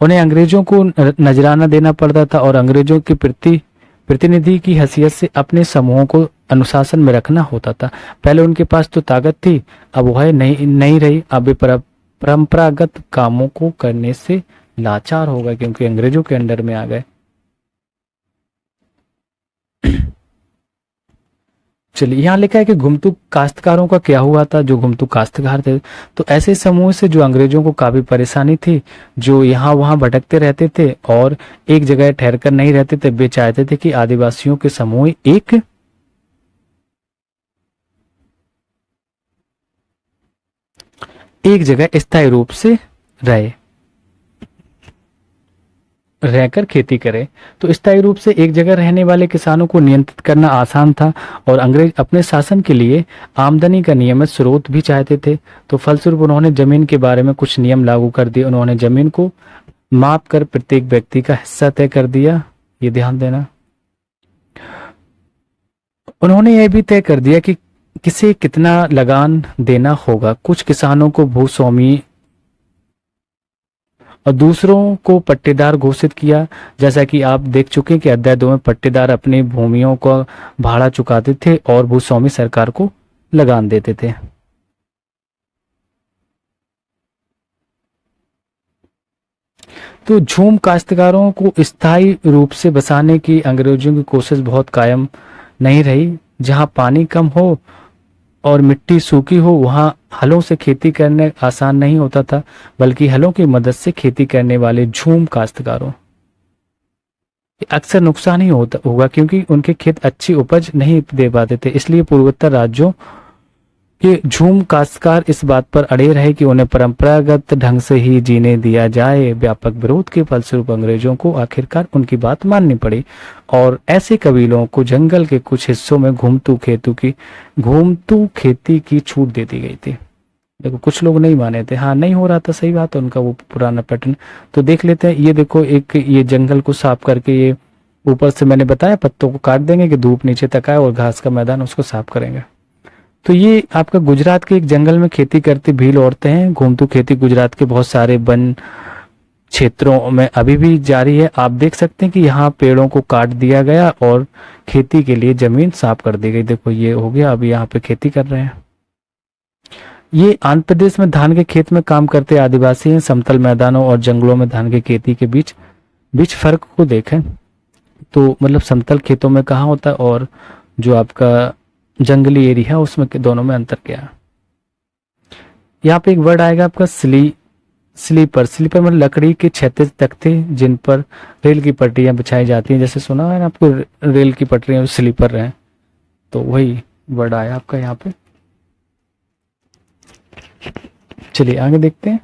उन्हें अंग्रेजों को नजराना देना पड़ता था और अंग्रेजों के प्रतिनिधि की हैसियत से अपने समूहों को अनुशासन में रखना होता था। पहले उनके पास तो ताकत थी, अब वह नहीं रही। अब वे परंपरागत कामों को करने से लाचार हो गए क्योंकि अंग्रेजों के अंडर में आ गए। चलिए, यहाँ लिखा है कि घुमतू काश्तकारों का क्या हुआ था। जो घुमतू काश्तकार थे तो ऐसे समूह से जो अंग्रेजों को काफी परेशानी थी, जो यहाँ वहां भटकते रहते थे और एक जगह ठहरकर नहीं रहते थे। वे चाहते थे कि आदिवासियों के समूह एक जगह स्थायी रूप से रहकर खेती करे। तो स्थायी रूप से एक जगह रहने वाले किसानों को नियंत्रित करना आसान था और अंग्रेज अपने शासन के लिए आमदनी का नियमित स्रोत भी चाहते थे। तो फलस्वरूप उन्होंने जमीन के बारे में कुछ नियम लागू कर दिए। उन्होंने जमीन को माप कर प्रत्येक व्यक्ति का हिस्सा तय कर दिया। ये ध्यान देना। उन्होंने यह भी तय कर दिया कि किसे कितना लगान देना होगा। कुछ किसानों को भूस्वामी और दूसरों को पट्टेदार घोषित किया। जैसा कि आप देख चुके हैं कि अध्याय 2 में पट्टेदार अपनी भूमियों का भाड़ा चुकाते थे और भूस्वामी सरकार को लगान देते थे। तो झूम काश्तकारों को स्थायी रूप से बसाने की अंग्रेजों की कोशिश बहुत कायम नहीं रही। जहां पानी कम हो और मिट्टी सूखी हो वहां हलों से खेती करने आसान नहीं होता था, बल्कि हलों की मदद से खेती करने वाले झूम काश्तकारों अक्सर नुकसान ही होगा क्योंकि उनके खेत अच्छी उपज नहीं दे पाते थे। इसलिए पूर्वोत्तर राज्यों कि झूम काश्तकार इस बात पर अड़े रहे कि उन्हें परंपरागत ढंग से ही जीने दिया जाए। व्यापक विरोध के फलस्वरूप अंग्रेजों को आखिरकार उनकी बात माननी पड़ी और ऐसे कबीलों को जंगल के कुछ हिस्सों में घूमतू खेती की छूट दे दी गई थी। देखो कुछ लोग नहीं माने थे, हाँ नहीं हो रहा था, सही बात है, उनका वो पुराना पैटर्न। तो देख लेते हैं, ये देखो एक ये जंगल को साफ करके ये ऊपर से मैंने बताया पत्तों को काट देंगे कि धूप नीचे तक आए और घास का मैदान उसको साफ करेंगे। तो ये आपका गुजरात के एक जंगल में खेती करती भील औरतें हैं। घूमतू खेती गुजरात के बहुत सारे वन क्षेत्रों में अभी भी जारी है। आप देख सकते हैं कि यहाँ पेड़ों को काट दिया गया और खेती के लिए जमीन साफ कर दी गई। देखो ये हो गया, अभी यहाँ पे खेती कर रहे हैं। ये आंध्र प्रदेश में धान के खेत में काम करते आदिवासी हैं। समतल मैदानों और जंगलों में धान की खेती के बीच फर्क को देखें तो मतलब समतल खेतों में कहाँ होता है और जो आपका जंगली एरिया है उसमें दोनों में अंतर क्या है। यहाँ पे एक वर्ड आएगा आपका स्लीपर मतलब लकड़ी के क्षैतिज तख्ते जिन पर रेल की पटरियां बिछाई जाती हैं। जैसे सुना है ना आपको, रेल की पटरियां स्लीपर हैं, तो वही वर्ड आया आपका यहाँ पे। चलिए आगे देखते हैं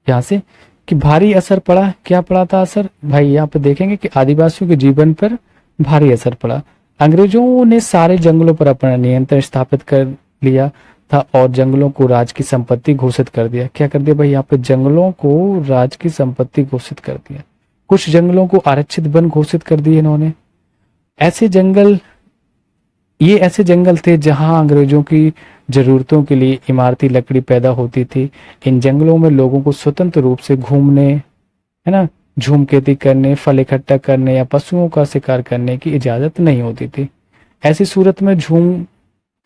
यहाँ से कि भारी असर पड़ा। क्या पड़ा था असर भाई, यहाँ पे देखेंगे कि आदिवासियों के जीवन पर भारी असर पड़ा। अंग्रेजों ने सारे जंगलों पर अपना नियंत्रण स्थापित कर लिया था और जंगलों को राज की संपत्ति घोषित कर दिया। क्या कर दिया भाई, यहाँ पे जंगलों को राज की संपत्ति घोषित कर दिया। कुछ जंगलों को आरक्षित वन घोषित कर दिए इन्होंने। ऐसे जंगल थे जहां अंग्रेजों की जरूरतों के लिए इमारती लकड़ी पैदा होती थी। इन जंगलों में लोगों को स्वतंत्र रूप से घूमने, है ना, झूम खेती करने, फल इकट्ठा करने या पशुओं का शिकार करने की इजाजत नहीं होती थी। ऐसी सूरत में झूम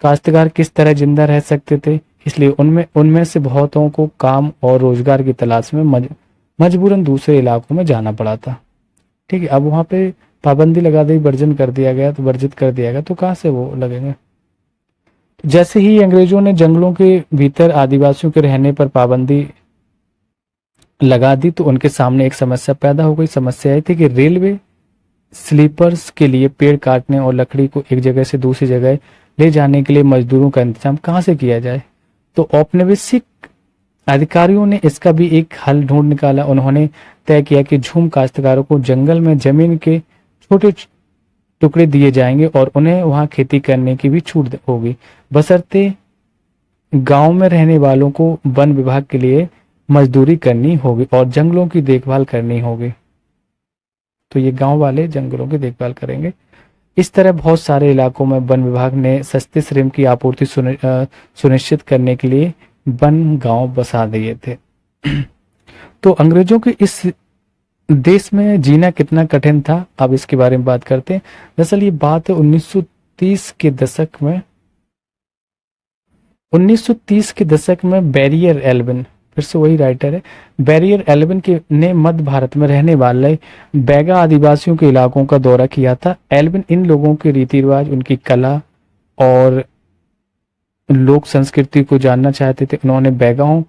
काश्तकार किस तरह जिंदा रह सकते थे, इसलिए उनमें से बहुतों को काम और रोजगार की तलाश में मजबूरन दूसरे इलाकों में जाना पड़ा था। ठीक है, अब वहां पे पाबंदी लगा दी, वर्जित कर दिया गया, तो कहाँ से वो लगेंगे। जैसे ही अंग्रेजों ने जंगलों के भीतर आदिवासियों के रहने पर पाबंदी लगा दी तो उनके सामने एक समस्या पैदा हो गई। समस्या यह थी कि रेलवे स्लीपर्स के लिए पेड़ काटने और लकड़ी को एक जगह से दूसरी जगह ले जाने के लिए मजदूरों का इंतजाम कहाँ से किया जाए। तो औपनिवेशिक अधिकारियों ने इसका भी एक हल ढूंढ निकाला। उन्होंने तय किया कि झूम काश्तकारों को जंगल में जमीन के छोटे टुकड़े दिए जाएंगे और उन्हें वहां खेती करने की भी छूट होगी, बशर्ते गांव में रहने वालों को वन विभाग के लिए मजदूरी करनी होगी और जंगलों की देखभाल करनी होगी। तो ये गांव वाले जंगलों की देखभाल करेंगे। इस तरह बहुत सारे इलाकों में वन विभाग ने सस्ते श्रम की आपूर्ति सुनिश्चित करने के लिए वन गांव बसा दिए थे। तो अंग्रेजों के इस देश में जीना कितना कठिन था, अब इसके बारे में बात करते हैं। दरअसल ये बात है 1930 के दशक में। 1930 के दशक में बैरियर एल्विन, फिर से वही राइटर है, बैरियर एल्विन के ने मध्य भारत में रहने वाले बैगा आदिवासियों के इलाकों का दौरा किया था। एल्विन इन लोगों के रीति रिवाज, उनकी कला और लोक संस्कृति को जानना चाहते थे। उन्होंने बैगाओं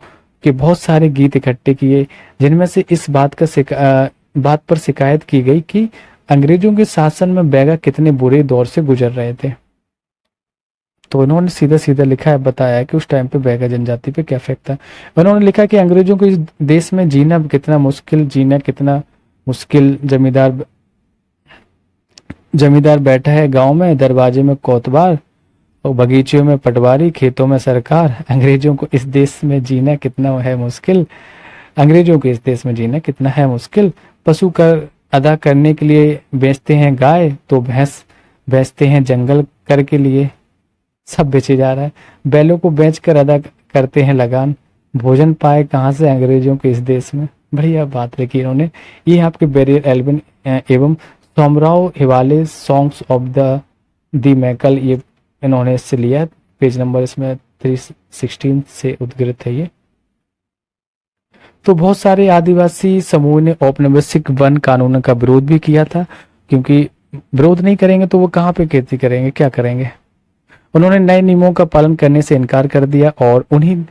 के बहुत सारे गीत इकट्ठे किए जिनमें से इस बात पर शिकायत की गई कि अंग्रेजों के शासन में बैगा कितने बुरे दौर से गुजर रहे थे। तो उन्होंने सीधा सीधा लिखा है, बताया कि उस टाइम पे बैगा जनजाति पे क्या इफेक्ट था। उन्होंने लिखा कि अंग्रेजों के इस देश में जीना कितना मुश्किल, जमींदार बैठा है गांव में, दरवाजे में कोतवाल और बगीचों में पटवारी, खेतों में सरकार। अंग्रेजों को इस देश में जीना कितना है मुश्किल। पशु कर अदा करने के लिए बेचते हैं गाय, तो भैंस बेचते हैं जंगल कर के लिए। सब बेचे जा रहा है। बैलों को बेचकर अदा करते हैं लगान। भोजन पाए कहाँ से अंग्रेजों के इस देश में। बढ़िया बात रखी इन्होंने। ये आपके बैरियर एल्विन एवं Somrao Hivale songs of the Maikal, ये इन्होंने इससे लिया है। पेज नंबर इसमें 316 से उद्धृत है ये। तो बहुत सारे आदिवासी समूह ने औपनिवेशिक वन कानून का विरोध भी किया था, क्योंकि विरोध नहीं करेंगे तो वो कहाँ पे खेती करेंगे, क्या करेंगे। उन्होंने नए नियमों का पालन करने से इनकार कर दिया और उन्हीं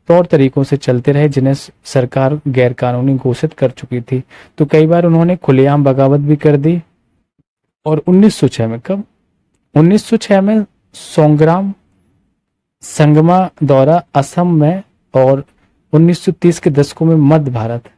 तौर तरीकों से चलते रहे जिन्हें सरकार गैर कानूनी घोषित कर चुकी थी। तो कई बार उन्होंने खुलेआम बगावत भी कर दी। और 1906 में 1906 में संगमा द्वारा असम में और 1930 के दशकों में मध्य भारत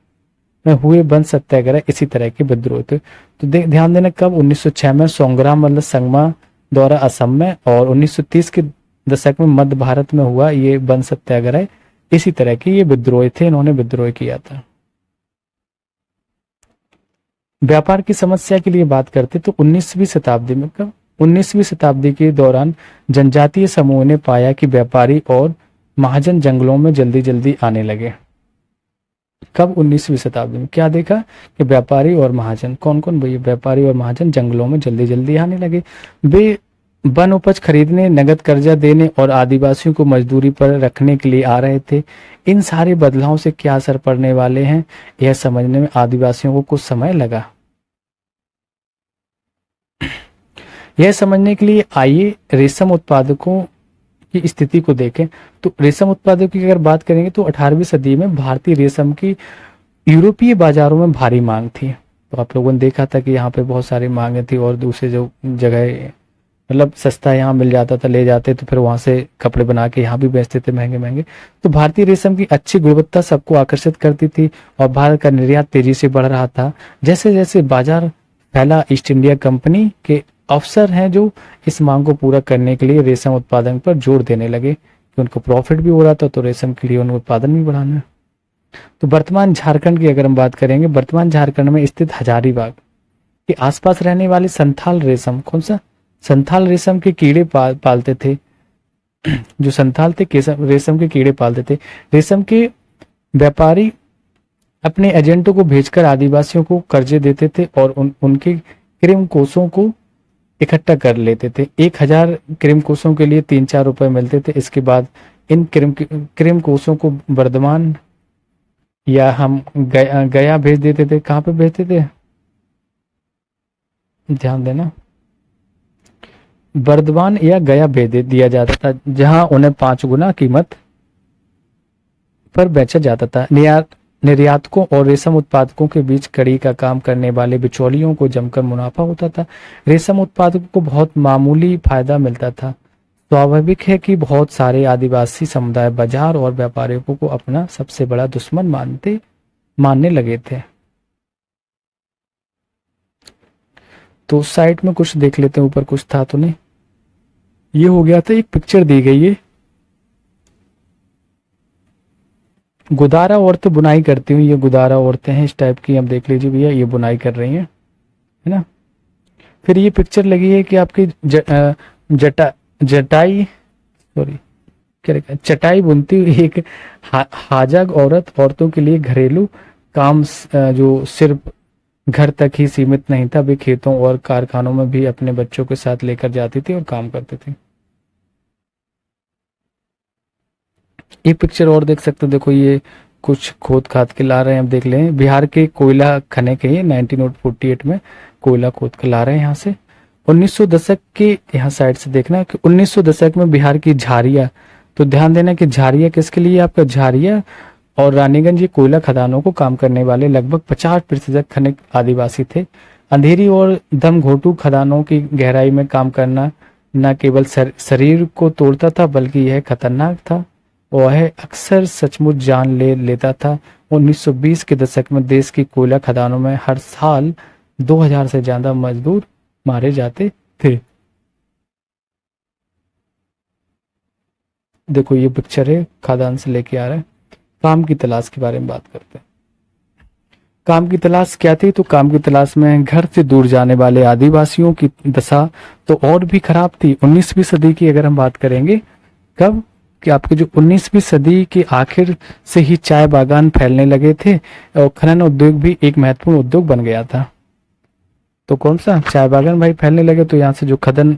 में हुए वन सत्याग्रह इसी तरह के विद्रोह थे। तो ध्यान देना, कब 1906 में सोंग्राम मतलब संगमा द्वारा असम में, और 1930 के दशक में मध्य भारत में हुआ ये वन सत्याग्रह इसी तरह के ये विद्रोह थे, इन्होंने विद्रोह किया था। व्यापार की समस्या के लिए बात करते तो 19वीं शताब्दी में, कब 19वीं शताब्दी के दौरान जनजातीय समूह ने पाया कि व्यापारी और महाजन जंगलों में जल्दी जल्दी आने लगे। कब 19वीं शताब्दी में क्या देखा कि व्यापारी और महाजन, कौन कौन भैया, व्यापारी और महाजन जंगलों में जल्दी जल्दी आने लगे। वे वन उपज खरीदने, नगद कर्जा देने और आदिवासियों को मजदूरी पर रखने के लिए आ रहे थे। इन सारे बदलावों से क्या असर पड़ने वाले हैं, यह समझने में आदिवासियों को कुछ समय लगा। यह समझने के लिए आइए रेशम उत्पादकों की स्थिति को देखें। तो रेशम उत्पादकों की अगर बात करेंगे तो 18वीं सदी में भारतीय रेशम की यूरोपीय बाजारों में भारी मांग थी। तो आप लोगों ने देखा था कि यहाँ पे बहुत सारी मांगे थी और दूसरे जो जगह मतलब सस्ता यहाँ मिल जाता था, ले जाते तो फिर वहां से कपड़े बना के यहाँ भी बेचते थे महंगे महंगे। तो भारतीय रेशम की अच्छी गुणवत्ता सबको आकर्षित करती थी और भारत का निर्यात तेजी से बढ़ रहा था। जैसे जैसे बाजार फैला, ईस्ट इंडिया कंपनी के अफसर हैं जो इस मांग को पूरा करने के लिए रेशम उत्पादन पर जोर देने लगे कि उनको प्रॉफिट भी हो रहा था, तो रेशम के लिए उनको उत्पादन भी बढ़ाना है। तो वर्तमान झारखंड की अगर हम बात करेंगे, वर्तमान झारखंड में स्थित हजारीबाग के आसपास रहने वाले संथाल रेशम, कौन सा, संथाल रेशम के कीड़े पालते थे। जो संथाल थे रेशम के कीड़े पालते थे। रेशम के व्यापारी अपने एजेंटों को भेजकर आदिवासियों को कर्जे देते थे और उनके क्रिम कोषों को इकट्ठा कर लेते थे। 1000 क्रिम कोषों के लिए 3-4 रुपए मिलते थे। इसके बाद इन क्रिम कोषों को बर्धमान या हम गया भेज देते थे। कहाँ पे भेजते थे, ध्यान देना, बर्धमान या गया भेज दिया जाता था, जहां उन्हें 5 गुना कीमत पर बेचा जाता था। निर्यातकों और रेशम उत्पादकों के बीच कड़ी का काम करने वाले बिचौलियों को जमकर मुनाफा होता था। रेशम उत्पादकों को बहुत मामूली फायदा मिलता था। स्वाभाविक है कि बहुत सारे आदिवासी समुदाय बाजार और व्यापारियों को अपना सबसे बड़ा दुश्मन मानने लगे थे। तो साइड में कुछ देख लेते हैं, ऊपर कुछ था तो नहीं, ये हो गया था, एक पिक्चर दी गई है। गुदारा औरतें बुनाई करती हुई, ये गुदारा औरतें हैं इस टाइप की, आप देख लीजिए भैया, ये बुनाई कर रही हैं, है ना। फिर ये पिक्चर लगी है कि आपकी चटाई बुनती हुई एक हाजग औरतों के लिए घरेलू काम जो सिर्फ घर तक ही सीमित नहीं था, वे खेतों और कारखानों में भी अपने बच्चों के साथ लेकर जाती थी और काम करती थी। एक पिक्चर और देख सकते हो, देखो ये कुछ खोद खाद के ला रहे हैं, अब देख लें, बिहार के कोयला खने के 1948 में कोयला खोद के ला रहे हैं यहाँ से। 1900 दशक के यहाँ साइड से देखना कि 1900 दशक में बिहार की झारिया, तो ध्यान देना कि झारिया किसके लिए, आपका झारिया और रानीगंज ये कोयला खदानों को काम करने वाले लगभग 50% खनिक आदिवासी थे। अंधेरी और दम घोटू खदानों की गहराई में काम करना न केवल शरीर को तोड़ता था बल्कि यह खतरनाक था, वह अक्सर सचमुच जान ले लेता था। 1920 के दशक में देश की कोयला खदानों में हर साल 2000 से ज्यादा मजदूर मारे जाते थे। देखो ये पिक्चर है, खदान से लेके आ रहे हैं। काम की तलाश के बारे में बात करते हैं। काम की तलाश क्या थी, तो काम की तलाश में घर से दूर जाने वाले आदिवासियों की दशा तो और भी खराब थी। 19वीं सदी की अगर हम बात करेंगे, कब कि आपके जो 19वीं सदी के आखिर से ही चाय बागान फैलने लगे थे और खनन उद्योग भी एक महत्वपूर्ण उद्योग बन गया था। तो कौन सा, चाय बागान भाई फैलने लगे, तो यहाँ से जो खनन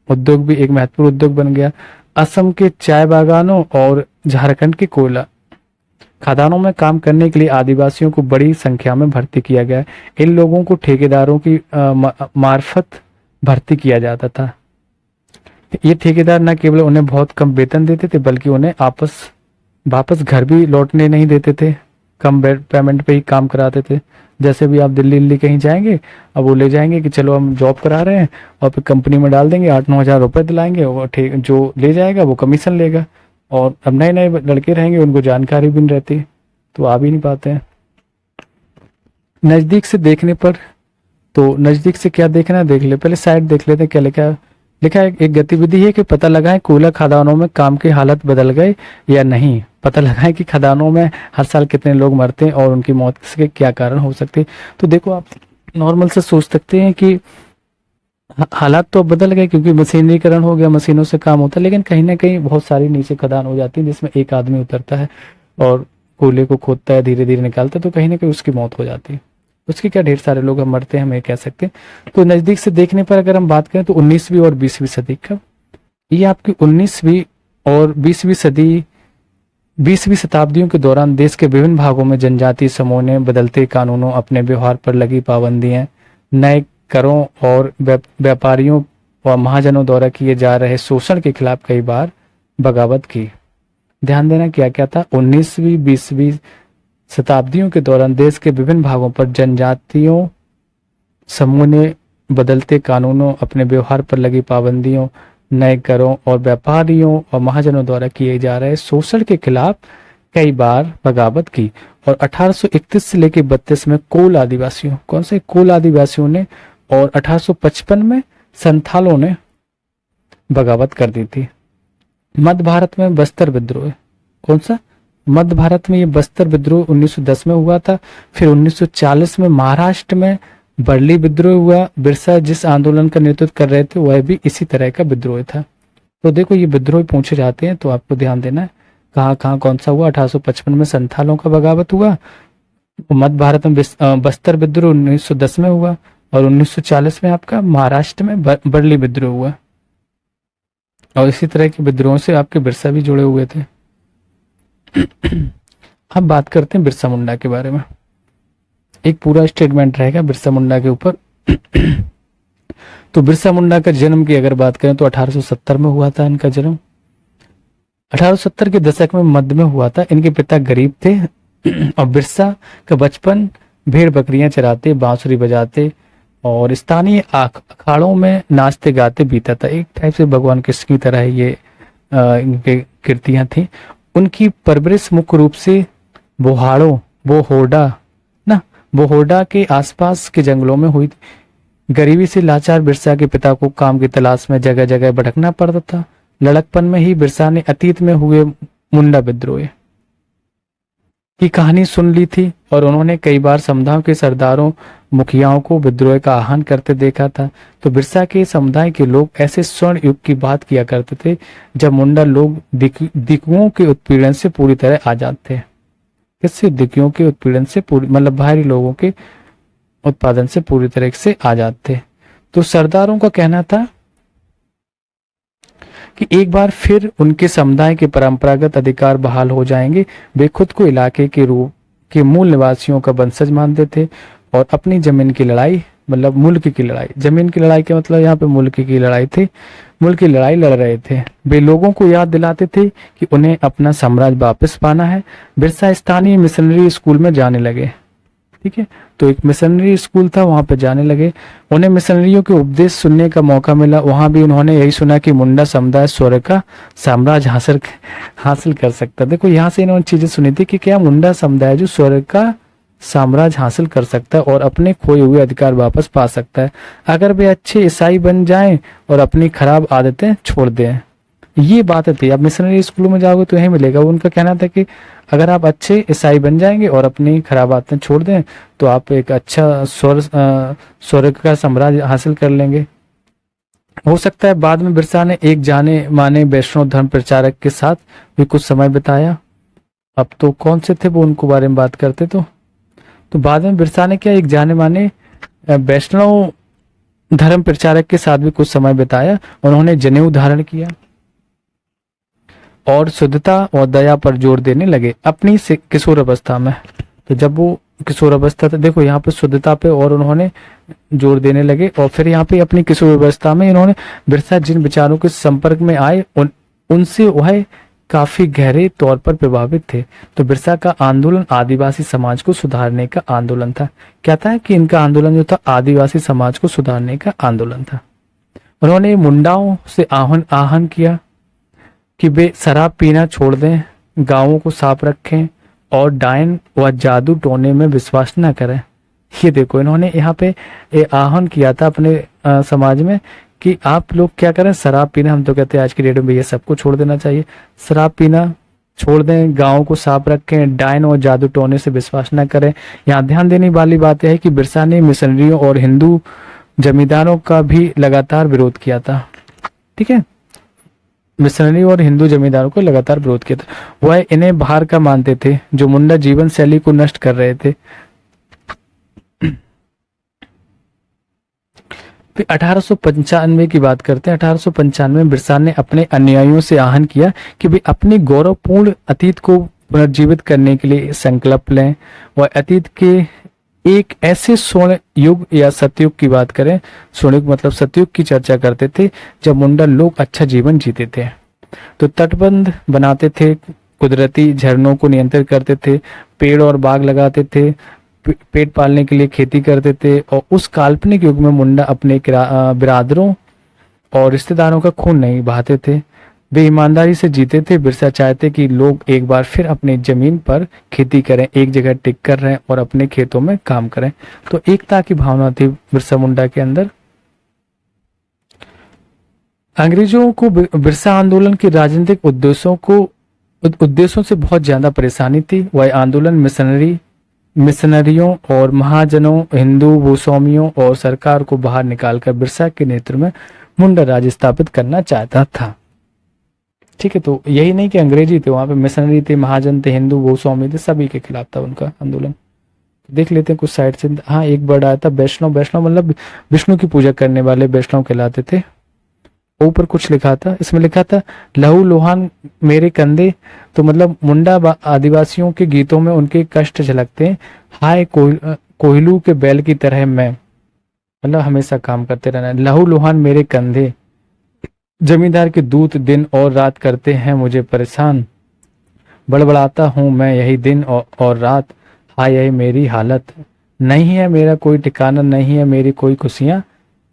उद्योग भी एक महत्वपूर्ण उद्योग बन गया। असम के चाय बागानों और झारखंड के कोयला खदानों में काम करने के लिए आदिवासियों को बड़ी संख्या में भर्ती किया गया। इन लोगों को ठेकेदारों की मार्फत भर्ती किया जाता था। ये ठेकेदार न केवल उन्हें बहुत कम वेतन देते थे बल्कि उन्हें वापस घर भी लौटने नहीं देते थे। कम पेमेंट पे ही काम कराते थे। जैसे भी आप दिल्ली दिल्ली कहीं जाएंगे, अब वो ले जाएंगे कि चलो हम जॉब करा रहे हैं, और फिर कंपनी में डाल देंगे, 8-9 हज़ार रुपये दिलाएंगे, और ठीक जो ले जाएगा वो कमीशन लेगा। और अब नए नए लड़के रहेंगे, उनको जानकारी भी नहीं रहती, तो आ भी नहीं पाते हैं। नज़दीक से देखने पर, तो नज़दीक से क्या देखना है देख ले, पहले साइड देख लेते हैं क्या लिखा है। लिखा है एक गतिविधि है कि पता लगाएं कोयला खदानों में काम की हालत बदल गए या नहीं। पता लगाएं कि खदानों में हर साल कितने लोग मरते हैं और उनकी मौत के क्या कारण हो सकते हैं। तो देखो आप नॉर्मल से सोच सकते हैं कि हालात तो अब बदल गए क्योंकि मशीनीकरण हो गया, मशीनों से काम होता है, लेकिन कहीं ना कहीं बहुत सारी नीचे खदान हो जाती है जिसमें एक आदमी उतरता है और कोयले को खोदता है, धीरे धीरे निकालता है, तो कहीं ना कहीं उसकी मौत हो जाती है। उसके क्या ढेर सारे लोग मरते हैं, हम ये कह सकते हैं। तो नज़दीक से देखने पर अगर हम बात करें तो 19वीं और 20वीं सदी का, ये आपकी 19वीं और 20वीं सदी 20वीं शताब्दियों के दौरान देश के विभिन्न भागों में जनजातीय समूह ने बदलते कानूनों, अपने व्यवहार पर लगी पाबंदियां, नए करों और व्यापारियों व महाजनों द्वारा किए जा रहे शोषण के खिलाफ कई बार बगावत की। ध्यान देना क्या क्या था, 19वीं 20वीं शताब्दियों के दौरान देश के विभिन्न भागों पर जनजातियों समूह ने बदलते कानूनों, अपने व्यवहार पर लगी पाबंदियों, नए करों और व्यापारियों और महाजनों द्वारा किए जा रहे शोषण के खिलाफ कई बार बगावत की। और 1831 से लेकर 32 में कोल आदिवासियों, कौन से कोल आदिवासियों ने, और 1855 में संथालों ने बगावत कर दी थी। मध्य भारत में बस्तर विद्रोह, कौन सा, मध्य भारत में ये बस्तर विद्रोह 1910 में हुआ था। फिर 1940 में महाराष्ट्र में बरली विद्रोह हुआ। बिरसा जिस आंदोलन का नेतृत्व कर रहे थे वह भी इसी तरह का विद्रोह था। तो देखो ये विद्रोह पूछे जाते हैं तो आपको ध्यान देना है कहाँ कहाँ कौन सा हुआ। 1855 में संथालों का बगावत हुआ, मध्य भारत में बस्तर विद्रोह 1910 में हुआ, और 1940 में आपका महाराष्ट्र में बरली विद्रोह हुआ। और इसी तरह के विद्रोहों से आपके बिरसा भी जुड़े हुए थे। अब बात करते हैं बिरसा मुंडा के बारे में। एक पूरा स्टेटमेंट रहेगा बिरसा मुंडा के ऊपर। तो बिरसा मुंडा का जन्म की अगर बात करें तो 1870 में हुआ था इनका जन्म। 1870 के दशक में मध्य में हुआ था। इनके पिता गरीब थे और बिरसा का बचपन भेड़ बकरियां चराते, बांसुरी बजाते और स्थानीय अखाड़ों में नाचते गाते बीता था। एक टाइप से भगवान कृष्ण की तरह ये इनके कृतियां थी। उनकी परवरिश मुख्य रूप से बोहोडा के आसपास के जंगलों में हुई थी। गरीबी से लाचार बिरसा के पिता को काम की तलाश में जगह जगह भटकना पड़ता था। लड़कपन में ही बिरसा ने अतीत में हुए मुंडा विद्रोह की कहानी सुन ली थी और उन्होंने कई बार समुदायों के सरदारों, मुखियाओं को विद्रोह का आह्वान करते देखा था। तो बिरसा के समुदाय के लोग ऐसे स्वर्ण युग की बात किया करते थे जब मुंडा लोग दिकुओं के उत्पीड़न से पूरी तरह आजाद थे। किससे? दिकुओं के उत्पीड़न से पूरी, मतलब बाहरी लोगों के उत्पादन से पूरी तरह से आजाद थे। तो सरदारों का कहना था कि एक बार फिर उनके समुदाय के परंपरागत अधिकार बहाल हो जाएंगे। वे खुद को इलाके के रूप के मूल निवासियों का वंशज मानते थे और अपनी जमीन की लड़ाई, मतलब मुल्क की लड़ाई, जमीन की लड़ाई के मतलब यहाँ पे मुल्क की लड़ाई थी, मुल्क की लड़ाई लड़ रहे थे। वे लोगों को याद दिलाते थे कि उन्हें अपना साम्राज्य वापस पाना है। बिरसा स्थानीय मिशनरी स्कूल में जाने लगे। ठीक है, तो एक मिशनरी स्कूल था, वहां पे जाने लगे। उन्हें मिशनरियों के उपदेश सुनने का मौका मिला। वहां भी उन्होंने यही सुना कि मुंडा समुदाय स्वर्ग का साम्राज्य हासिल कर सकता। देखो यहाँ से इन्होंने चीजें सुनी थी कि क्या मुंडा समुदाय जो स्वर्ग का साम्राज्य हासिल कर सकता है और अपने खोए हुए अधिकार वापस पा सकता है अगर वे अच्छे ईसाई बन जाएं और अपनी खराब आदतें छोड़ दें। ये बात थी। आप मिशनरी स्कूलों में जाओगे तो यही मिलेगा। उनका कहना था कि अगर आप अच्छे ईसाई बन जाएंगे और अपनी खराब आदतें छोड़ दें तो आप एक अच्छा स्वर्ग का साम्राज्य हासिल कर लेंगे। हो सकता है बाद में बिरसा ने एक जाने माने वैष्णव धर्म प्रचारक के साथ भी कुछ समय बिताया। अब तो कौन से थे वो, उनको बारे में बात करते तो बाद में बिरसा ने क्या एक जाने माने वैष्णव धर्म प्रचारक के साथ भी कुछ समय बिताया। उन्होंने जनेऊ धारण किया और शुद्धता और दया पर जोर देने लगे अपनी किशोर अवस्था में। तो जब वो किशोर अवस्था था, देखो यहाँ पे शुद्धता पे और उन्होंने जोर देने लगे। और फिर यहाँ पे अपनी किशोर अवस्था में इन्होंने बिरसा जिन विचारों के संपर्क में आए उनसे वह काफी गहरे तौर पर प्रभावित थे। तो बिरसा का आंदोलन आदिवासी समाज को सुधारने का आंदोलन था। क्या था कि इनका आंदोलन जो था आदिवासी समाज को सुधारने का आंदोलन था। उन्होंने मुंडाओं से आहन किया कि वे शराब पीना छोड़ दें, गांवों को साफ रखें और डायन व जादू टोने में विश्वास न करें। ये देखो, इन्होंने यहाँ पे आहन किया था अपने समाज में कि आप लोग क्या करें, शराब पीना, हम तो कहते हैं आज की डेट में ये सबको छोड़ देना चाहिए, शराब पीना छोड़ दें, गांव को साफ रखें, डायन और जादू टोने से विश्वास न करें। यहाँ ध्यान देने वाली बात यह है कि बिरसा ने मिशनरियों और हिंदू जमींदारों का भी लगातार विरोध किया था। ठीक है, मिशनरी और हिंदू जमींदारों को लगातार विरोध किया था। वह इन्हें बाहर का मानते थे जो मुंडा जीवन शैली को नष्ट कर रहे थे। फिर 1895 की बात करते हैं। 1895 में बिरसा ने अपने अनुयायियों से आहन किया कि वे अपने गौरवपूर्ण अतीत को पुनर्जीवित करने के लिए संकल्प लें। वह अतीत के एक ऐसे स्वर्ण युग या सतयुग की बात करें, स्वर्ण युग मतलब सतयुग की चर्चा करते थे जब मुंडा लोग अच्छा जीवन जीते थे। तो तटबंध बनाते थे, कुदरती झरनों को नियंत्रित करते थे, पेड़ और बाग लगाते थे, पेट पालने के लिए खेती करते थे। और उस काल्पनिक युग में मुंडा अपने बिरादरों और रिश्तेदारों का खून नहीं बहाते थे, वे ईमानदारी से जीते थे। बिरसा चाहते कि लोग एक बार फिर अपनी जमीन पर खेती करें, एक जगह टिक कर रहें और अपने खेतों में काम करें। तो एकता की भावना थी बिरसा मुंडा के अंदर। अंग्रेजों को बिरसा आंदोलन के राजनीतिक उद्देश्यों से बहुत ज्यादा परेशानी थी। वह आंदोलन मिशनरियों और महाजनों, हिंदू भूस्वामियों और सरकार को बाहर निकालकर बिरसा के नेतृत्व में मुंडा राज स्थापित करना चाहता था। ठीक है, तो यही नहीं कि अंग्रेजी थे, वहां पे मिशनरी थे, महाजन थे, हिंदू भूस्वामी थे, सभी के खिलाफ था उनका आंदोलन। देख लेते हैं कुछ साइड से। हाँ, एक वर्ड आया था वैष्णव। वैष्णव मतलब विष्णु की पूजा करने वाले वैष्णव कहलाते थे। ऊपर कुछ लिखा था, इसमें लिखा था लहू लोहान मेरे कंधे। तो मतलब मुंडा आदिवासियों के गीतों में उनके कष्ट झलकते हैं। हाय कोहिलू के बैल की तरह मैं, मतलब हमेशा काम करते रहना। लहू लोहान मेरे कंधे, जमींदार के दूत दिन और रात करते हैं मुझे परेशान। बड़बड़ाता हूं मैं यही दिन और रात, हाय यही मेरी हालत। नहीं है मेरा कोई ठिकाना, नहीं है मेरी कोई खुशियां।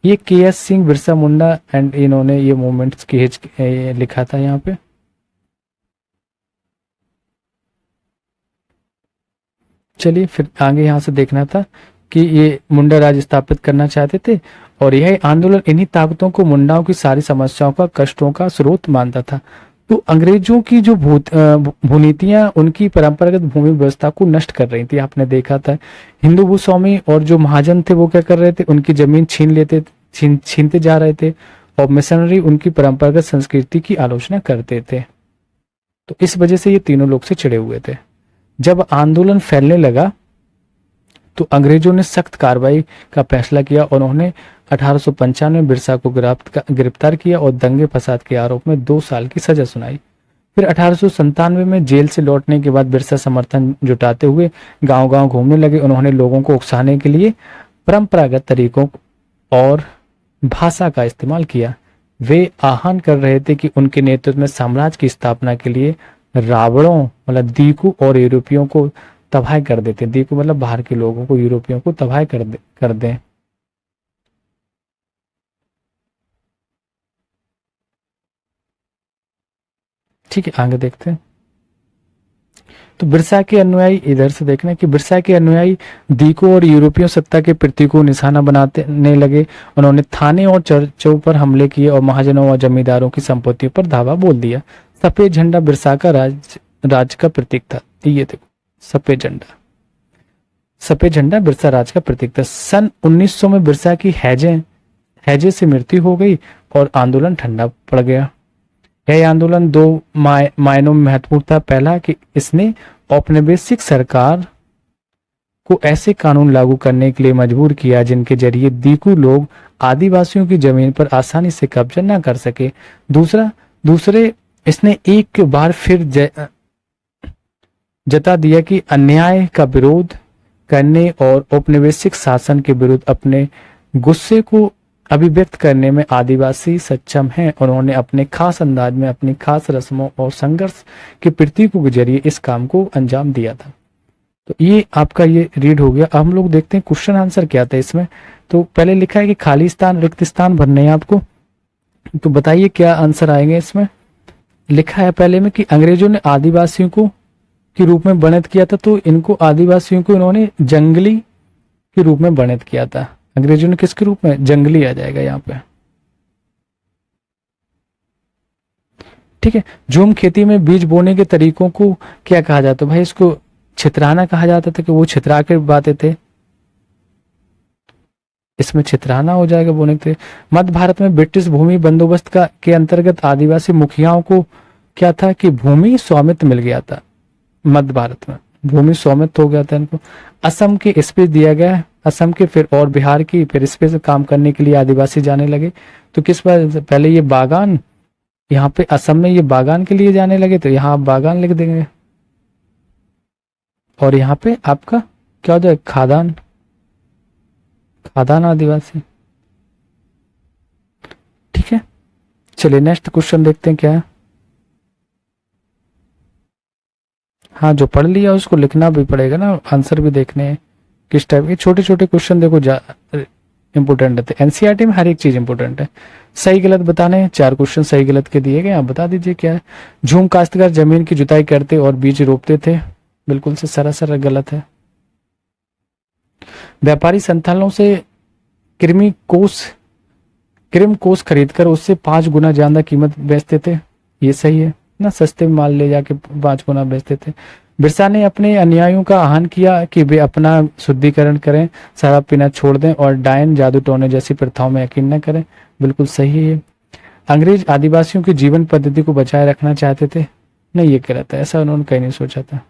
ये के.एस. सिंह, बिरसा मुंडा एंड इन्होंने ये मूवमेंट्स की लिखा था यहाँ पे। चलिए फिर आगे यहाँ से देखना था कि ये मुंडा राज स्थापित करना चाहते थे और यह आंदोलन इन्हीं ताकतों को मुंडाओं की सारी समस्याओं का, कष्टों का स्रोत मानता था। तो अंग्रेजों की जो भूनीतियां उनकी परंपरागत भूमि व्यवस्था को नष्ट कर रही थी। आपने देखा था हिंदू भूस्वामी और जो महाजन थे वो क्या कर रहे थे, उनकी जमीन छीनते जा रहे थे और मिशनरी उनकी परंपरागत संस्कृति की आलोचना करते थे। तो इस वजह से ये तीनों लोग से चिढ़े हुए थे। जब आंदोलन फैलने लगा तो अंग्रेजों ने सख्त कार्रवाई का फैसला किया और उन्होंने 1895 में बिरसा को गिरफ्तार किया और दंगे फसाद के आरोप में 2 साल की सजा सुनाई। फिर 1897 में जेल से लौटने के बाद बिरसा समर्थन जुटाते हुए गांव-गांव घूमने लगे। उन्होंने लोगों को उकसाने के लिए परंपरागत तरीकों और भाषा का इस्तेमाल किया। वे आह्वान कर रहे थे कि उनके नेतृत्व में साम्राज्य की स्थापना के लिए रावणों मतलब दीकू और यूरोपियों को तबाह कर देते। दीकू मतलब बाहर के लोगों को, यूरोपियों को तबाह कर दें। ठीक है, आगे देखते हैं। तो बिरसा के अनुयायी, इधर से देखना कि बिरसा के अनुयायी दीको और यूरोपीय सत्ता के प्रतीक को निशाना बनाने लगे। उन्होंने थाने और चर्चों पर हमले किए और महाजनों और जमींदारों की संपत्तियों पर धावा बोल दिया। सफेद झंडा बिरसा का राज का प्रतीक था। ये देखो सफेद झंडा बिरसा राज का प्रतीक था। सन 1900 में बिरसा की हैजे से मृत्यु हो गई और आंदोलन ठंडा पड़ गया। यह आंदोलन 2 मायनों में महत्वपूर्ण था। पहला कि इसने औपनिवेशिक सरकार को ऐसे कानून लागू करने के लिए मजबूर किया जिनके जरिए दीकू लोग आदिवासियों की जमीन पर आसानी से कब्जा न कर सके। दूसरे इसने एक बार फिर जता दिया कि अन्याय का विरोध करने और औपनिवेशिक शासन के विरुद्ध अपने गुस्से को अभिव्यक्त करने में आदिवासी सक्षम हैं। उन्होंने अपने खास अंदाज में अपनी खास रस्मों और संघर्ष के प्रतीकों के जरिए इस काम को अंजाम दिया था। तो ये आपका ये रीड हो गया। अब हम लोग देखते हैं क्वेश्चन आंसर क्या था इसमें। तो पहले लिखा है कि खाली स्थान रिक्त स्थान भरने हैं आपको, तो बताइए क्या आंसर आएंगे इसमें। लिखा है पहले में कि अंग्रेजों ने आदिवासियों को के रूप में वर्णित किया था, तो इनको आदिवासियों को इन्होंने जंगली के रूप में वर्णित किया था। अंग्रेजों ने किसके रूप में, जंगली आ जाएगा यहाँ पे। ठीक है। झूम खेती में बीज बोने के तरीकों को क्या कहा जाता है, भाई इसको छितराना कहा जाता था कि वो छितरा के बातें थे, इसमें छितराना हो जाएगा बोने के। मध्य भारत में ब्रिटिश भूमि बंदोबस्त का के अंतर्गत आदिवासी मुखियाओं को क्या था कि भूमि स्वामित्व मिल गया था। मध्य भारत में भूमि स्वामित्व हो गया था इनको। असम के स्पेस दिया गया है, असम के फिर और बिहार की फिर स्पेस काम करने के लिए आदिवासी जाने लगे। तो किस पर पहले ये बागान, यहाँ पे असम में ये बागान के लिए जाने लगे, तो यहाँ आप बागान लिख देंगे और यहाँ पे आपका क्या हो जाए, खादान, खादान आदिवासी। ठीक है, चलिए नेक्स्ट क्वेश्चन देखते हैं क्या है। हाँ, जो पढ़ लिया उसको लिखना भी पड़ेगा ना, आंसर भी देखने हैं किस टाइप के। छोटे छोटे क्वेश्चन देखो इंपोर्टेंट रहते हैं, एनसीईआरटी में हर एक चीज इंपोर्टेंट है। सही गलत बताने, 4 क्वेश्चन सही गलत के दिए गए, आप बता दीजिए क्या है। झूम काश्तकार जमीन की जुताई करते और बीज रोपते थे, बिल्कुल से सरासर गलत है। व्यापारी संथानों से कृमि कोष खरीदकर उससे 5 गुना ज्यादा कीमत बेचते थे, ये सही है ना, सस्ते में माल ले जाके 5 गुना बेचते थे। बिरसा ने अपने अनुयायियों का आह्वान किया कि वे अपना शुद्धिकरण करें, शराब पीना छोड़ दें और डायन जादू टोने जैसी प्रथाओं में यकीन न करें, बिल्कुल सही है। अंग्रेज आदिवासियों की जीवन पद्धति को बचाए रखना चाहते थे, नहीं ये गलत है, ऐसा उन्होंने कहीं नहीं सोचा था।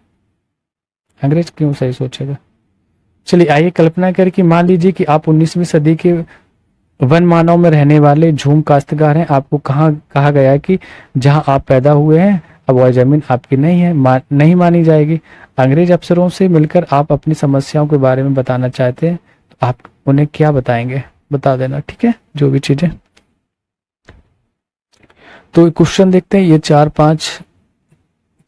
अंग्रेज क्यों सही सोचेगा। चलिए आइए कल्पना करें कि मान लीजिए कि आप 19वीं सदी के वन मानव में रहने वाले झूम काश्तकार हैं। आपको कहा गया है कि जहां आप पैदा हुए हैं अब वह जमीन आपकी नहीं है, नहीं मानी जाएगी। अंग्रेज अफसरों से मिलकर आप अपनी समस्याओं के बारे में बताना चाहते हैं, तो आप उन्हें क्या बताएंगे, बता देना, ठीक है, जो भी चीजें। तो क्वेश्चन देखते हैं, ये 4-5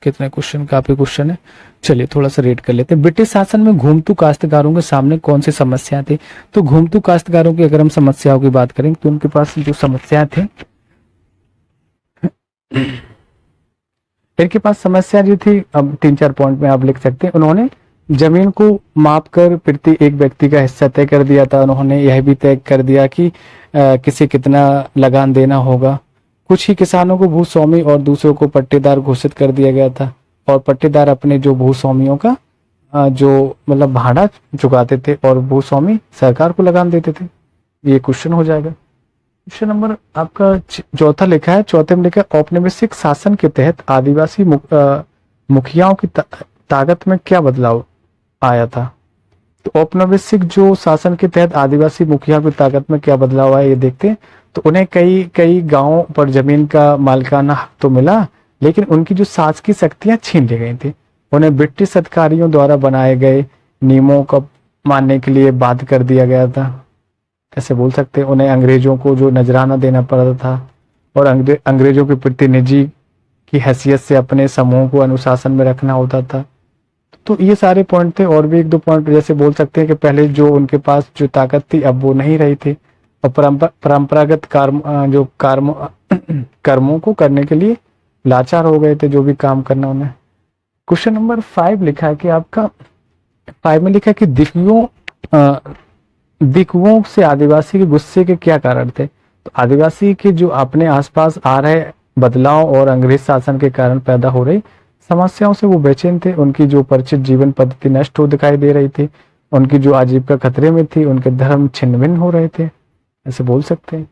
कितने क्वेश्चन, काफी क्वेश्चन है। चलिए थोड़ा सा रेड कर लेते हैं। ब्रिटिश शासन में घूमतू काश्तकारों के सामने कौन सी समस्याएं थी। तो घूमतू काश्तकारों की अगर हम समस्याओं की बात करें तो उनके पास जो समस्याएं थी, इनके पास समस्या जो थी, अब 3-4 पॉइंट में आप लिख सकते हैं। उन्होंने जमीन को माप कर प्रति एक व्यक्ति का हिस्सा तय कर दिया था। उन्होंने यह भी तय कर दिया कि किसे कितना लगान देना होगा। कुछ ही किसानों को भूस्वामी और दूसरों को पट्टेदार घोषित कर दिया गया था, और पट्टेदार अपने जो भूस्वामियों का जो मतलब भाड़ा चुकाते थे और भूस्वामी सरकार को लगान देते थे। ये क्वेश्चन हो जाएगा। क्वेश्चन नंबर आपका चौथा लिखा है, चौथे में लिखा है औपनिवेशिक शासन के तहत आदिवासी मुखियाओं की ताकत में क्या बदलाव आया था। तो औपनिवेशिक जो शासन के तहत आदिवासी मुखिया की ताकत में क्या बदलाव आया ये देखते हैं। तो उन्हें कई गांवों पर जमीन का मालिकाना हक तो मिला, लेकिन उनकी जो शासकीय शक्तियां छीन ली गई थी। उन्हें ब्रिटिश अधिकारियों द्वारा बनाए गए नियमों को मानने के लिए बाध्य कर दिया गया था, ऐसे बोल सकते हैं। उन्हें अंग्रेजों को जो नजराना देना पड़ता था और अंग्रेजों के प्रतिनिधि की हैसियत से अपने समूह को अनुशासन में रखना होता था। तो ये सारे पॉइंट थे, और भी 1-2 पॉइंट जैसे बोल सकते हैं कि पहले जो उनके पास जो ताकत थी अब वो नहीं रही थी, और परंपरागत कर्मों को करने के लिए लाचार हो गए थे, जो भी काम करना उन्हें। क्वेश्चन नंबर 5 लिखा है कि आपका 5 में लिखा है कि दिकुओं से आदिवासी के गुस्से के क्या कारण थे। तो आदिवासी के जो अपने आसपास आ रहे बदलाव और अंग्रेज शासन के कारण पैदा हो रही समस्याओं से वो बेचैन थे। उनकी जो परिचित जीवन पद्धति नष्ट हो दिखाई दे रही थी, उनकी जो आजीविका खतरे में थी, उनके धर्म छिन्न भिन्न हो रहे थे, ऐसे बोल सकते हैं।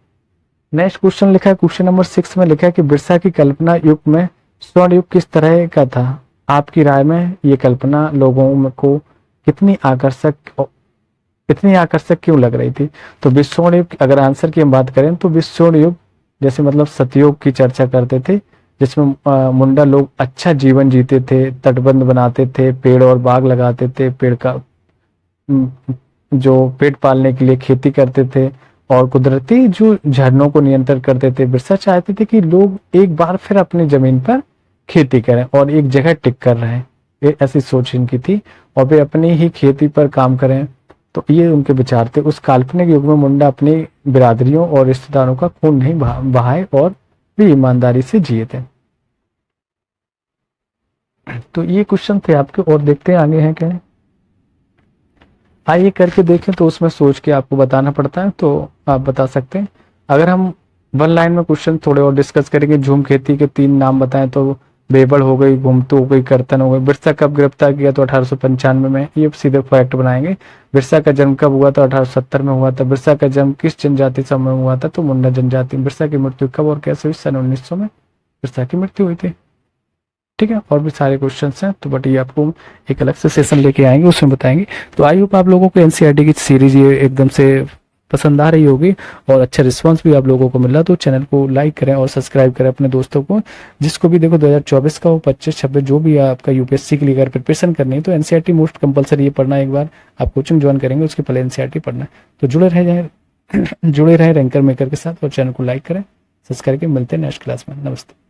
नेक्स्ट क्वेश्चन लिखा है, क्वेश्चन नंबर 6 में लिखा है कि बिरसा की कल्पना युग में स्वर्ण युग किस तरह का था। आपकी राय में ये कल्पना लोगों को इतनी आकर्षक क्यों लग रही थी। तो विश्व स्वर्ण युग, अगर आंसर की हम बात करें तो विश्व स्वर्ण युग जैसे मतलब सतयुग की चर्चा करते थे, जिसमें मुंडा लोग अच्छा जीवन जीते थे, तटबंध बनाते थे, पेड़ और बाग लगाते थे, पेड़ का जो पेट पालने के लिए खेती करते थे, और कुदरती जो झरनों को नियंत्रण करते थे। बिरसा चाहते थे कि लोग एक बार फिर अपनी जमीन पर खेती करें और एक जगह टिक कर रहें, ये ऐसी सोच इनकी थी, और वे अपनी ही खेती पर काम करें। तो ये उनके विचार थे। उस काल्पनिक युग में मुंडा अपनी बिरादरियों और रिश्तेदारों का खून नहीं बहाए और भी ईमानदारी से जिए थे। तो ये क्वेश्चन थे आपके, और देखते हैं आगे हैं क्या। आइए करके देखें, तो उसमें सोच के आपको बताना पड़ता है, तो आप बता सकते हैं। अगर हम वन लाइन में क्वेश्चन थोड़े और डिस्कस करेंगे, झूम खेती के 3 नाम बताएं, तो बेबड़ हो गई, घुमतू हो गई, कर्तन हो गई। बिरसा कब गिरफ्तार किया, तो 1895 में, ये सीधे फैक्ट बनाएंगे। बिरसा का जन्म कब हुआ, तो 1870 में हुआ था। बिरसा का जन्म किस जनजाति समूह में हुआ था, तो मुंडा जनजाति। बिरसा की मृत्यु कब और कैसे हुई, सन 1900 में बिरसा की मृत्यु हुई थी। ठीक है, और भी सारे क्वेश्चंस हैं, तो बट ये आपको एक अलग से सेशन लेके आएंगे, उसमें बताएंगे। तो आई होप आप लोगों को एनसीईआरटी की सीरीज ये एकदम से पसंद आ रही होगी और अच्छा रिस्पांस भी आप लोगों को मिला। तो चैनल को लाइक करें और सब्सक्राइब करें अपने दोस्तों को, जिसको भी देखो 2024 का हो, 25-26 जो भी आपका यूपीएससी के लिए अगर प्रिपरेशन करनी है, तो एनसीईआरटी मोस्ट कंपलसरी ये पढ़ना है। एक बार आप कोचिंग ज्वाइन करेंगे उसके पहले एनसीईआरटी पढ़ना है। तो जुड़े रह जाए जुड़े रहे रैंकर मेकर के साथ, और चैनल को लाइक करें, सब्सक्राइब करें। मिलते हैं नेक्स्ट क्लास में। नमस्ते।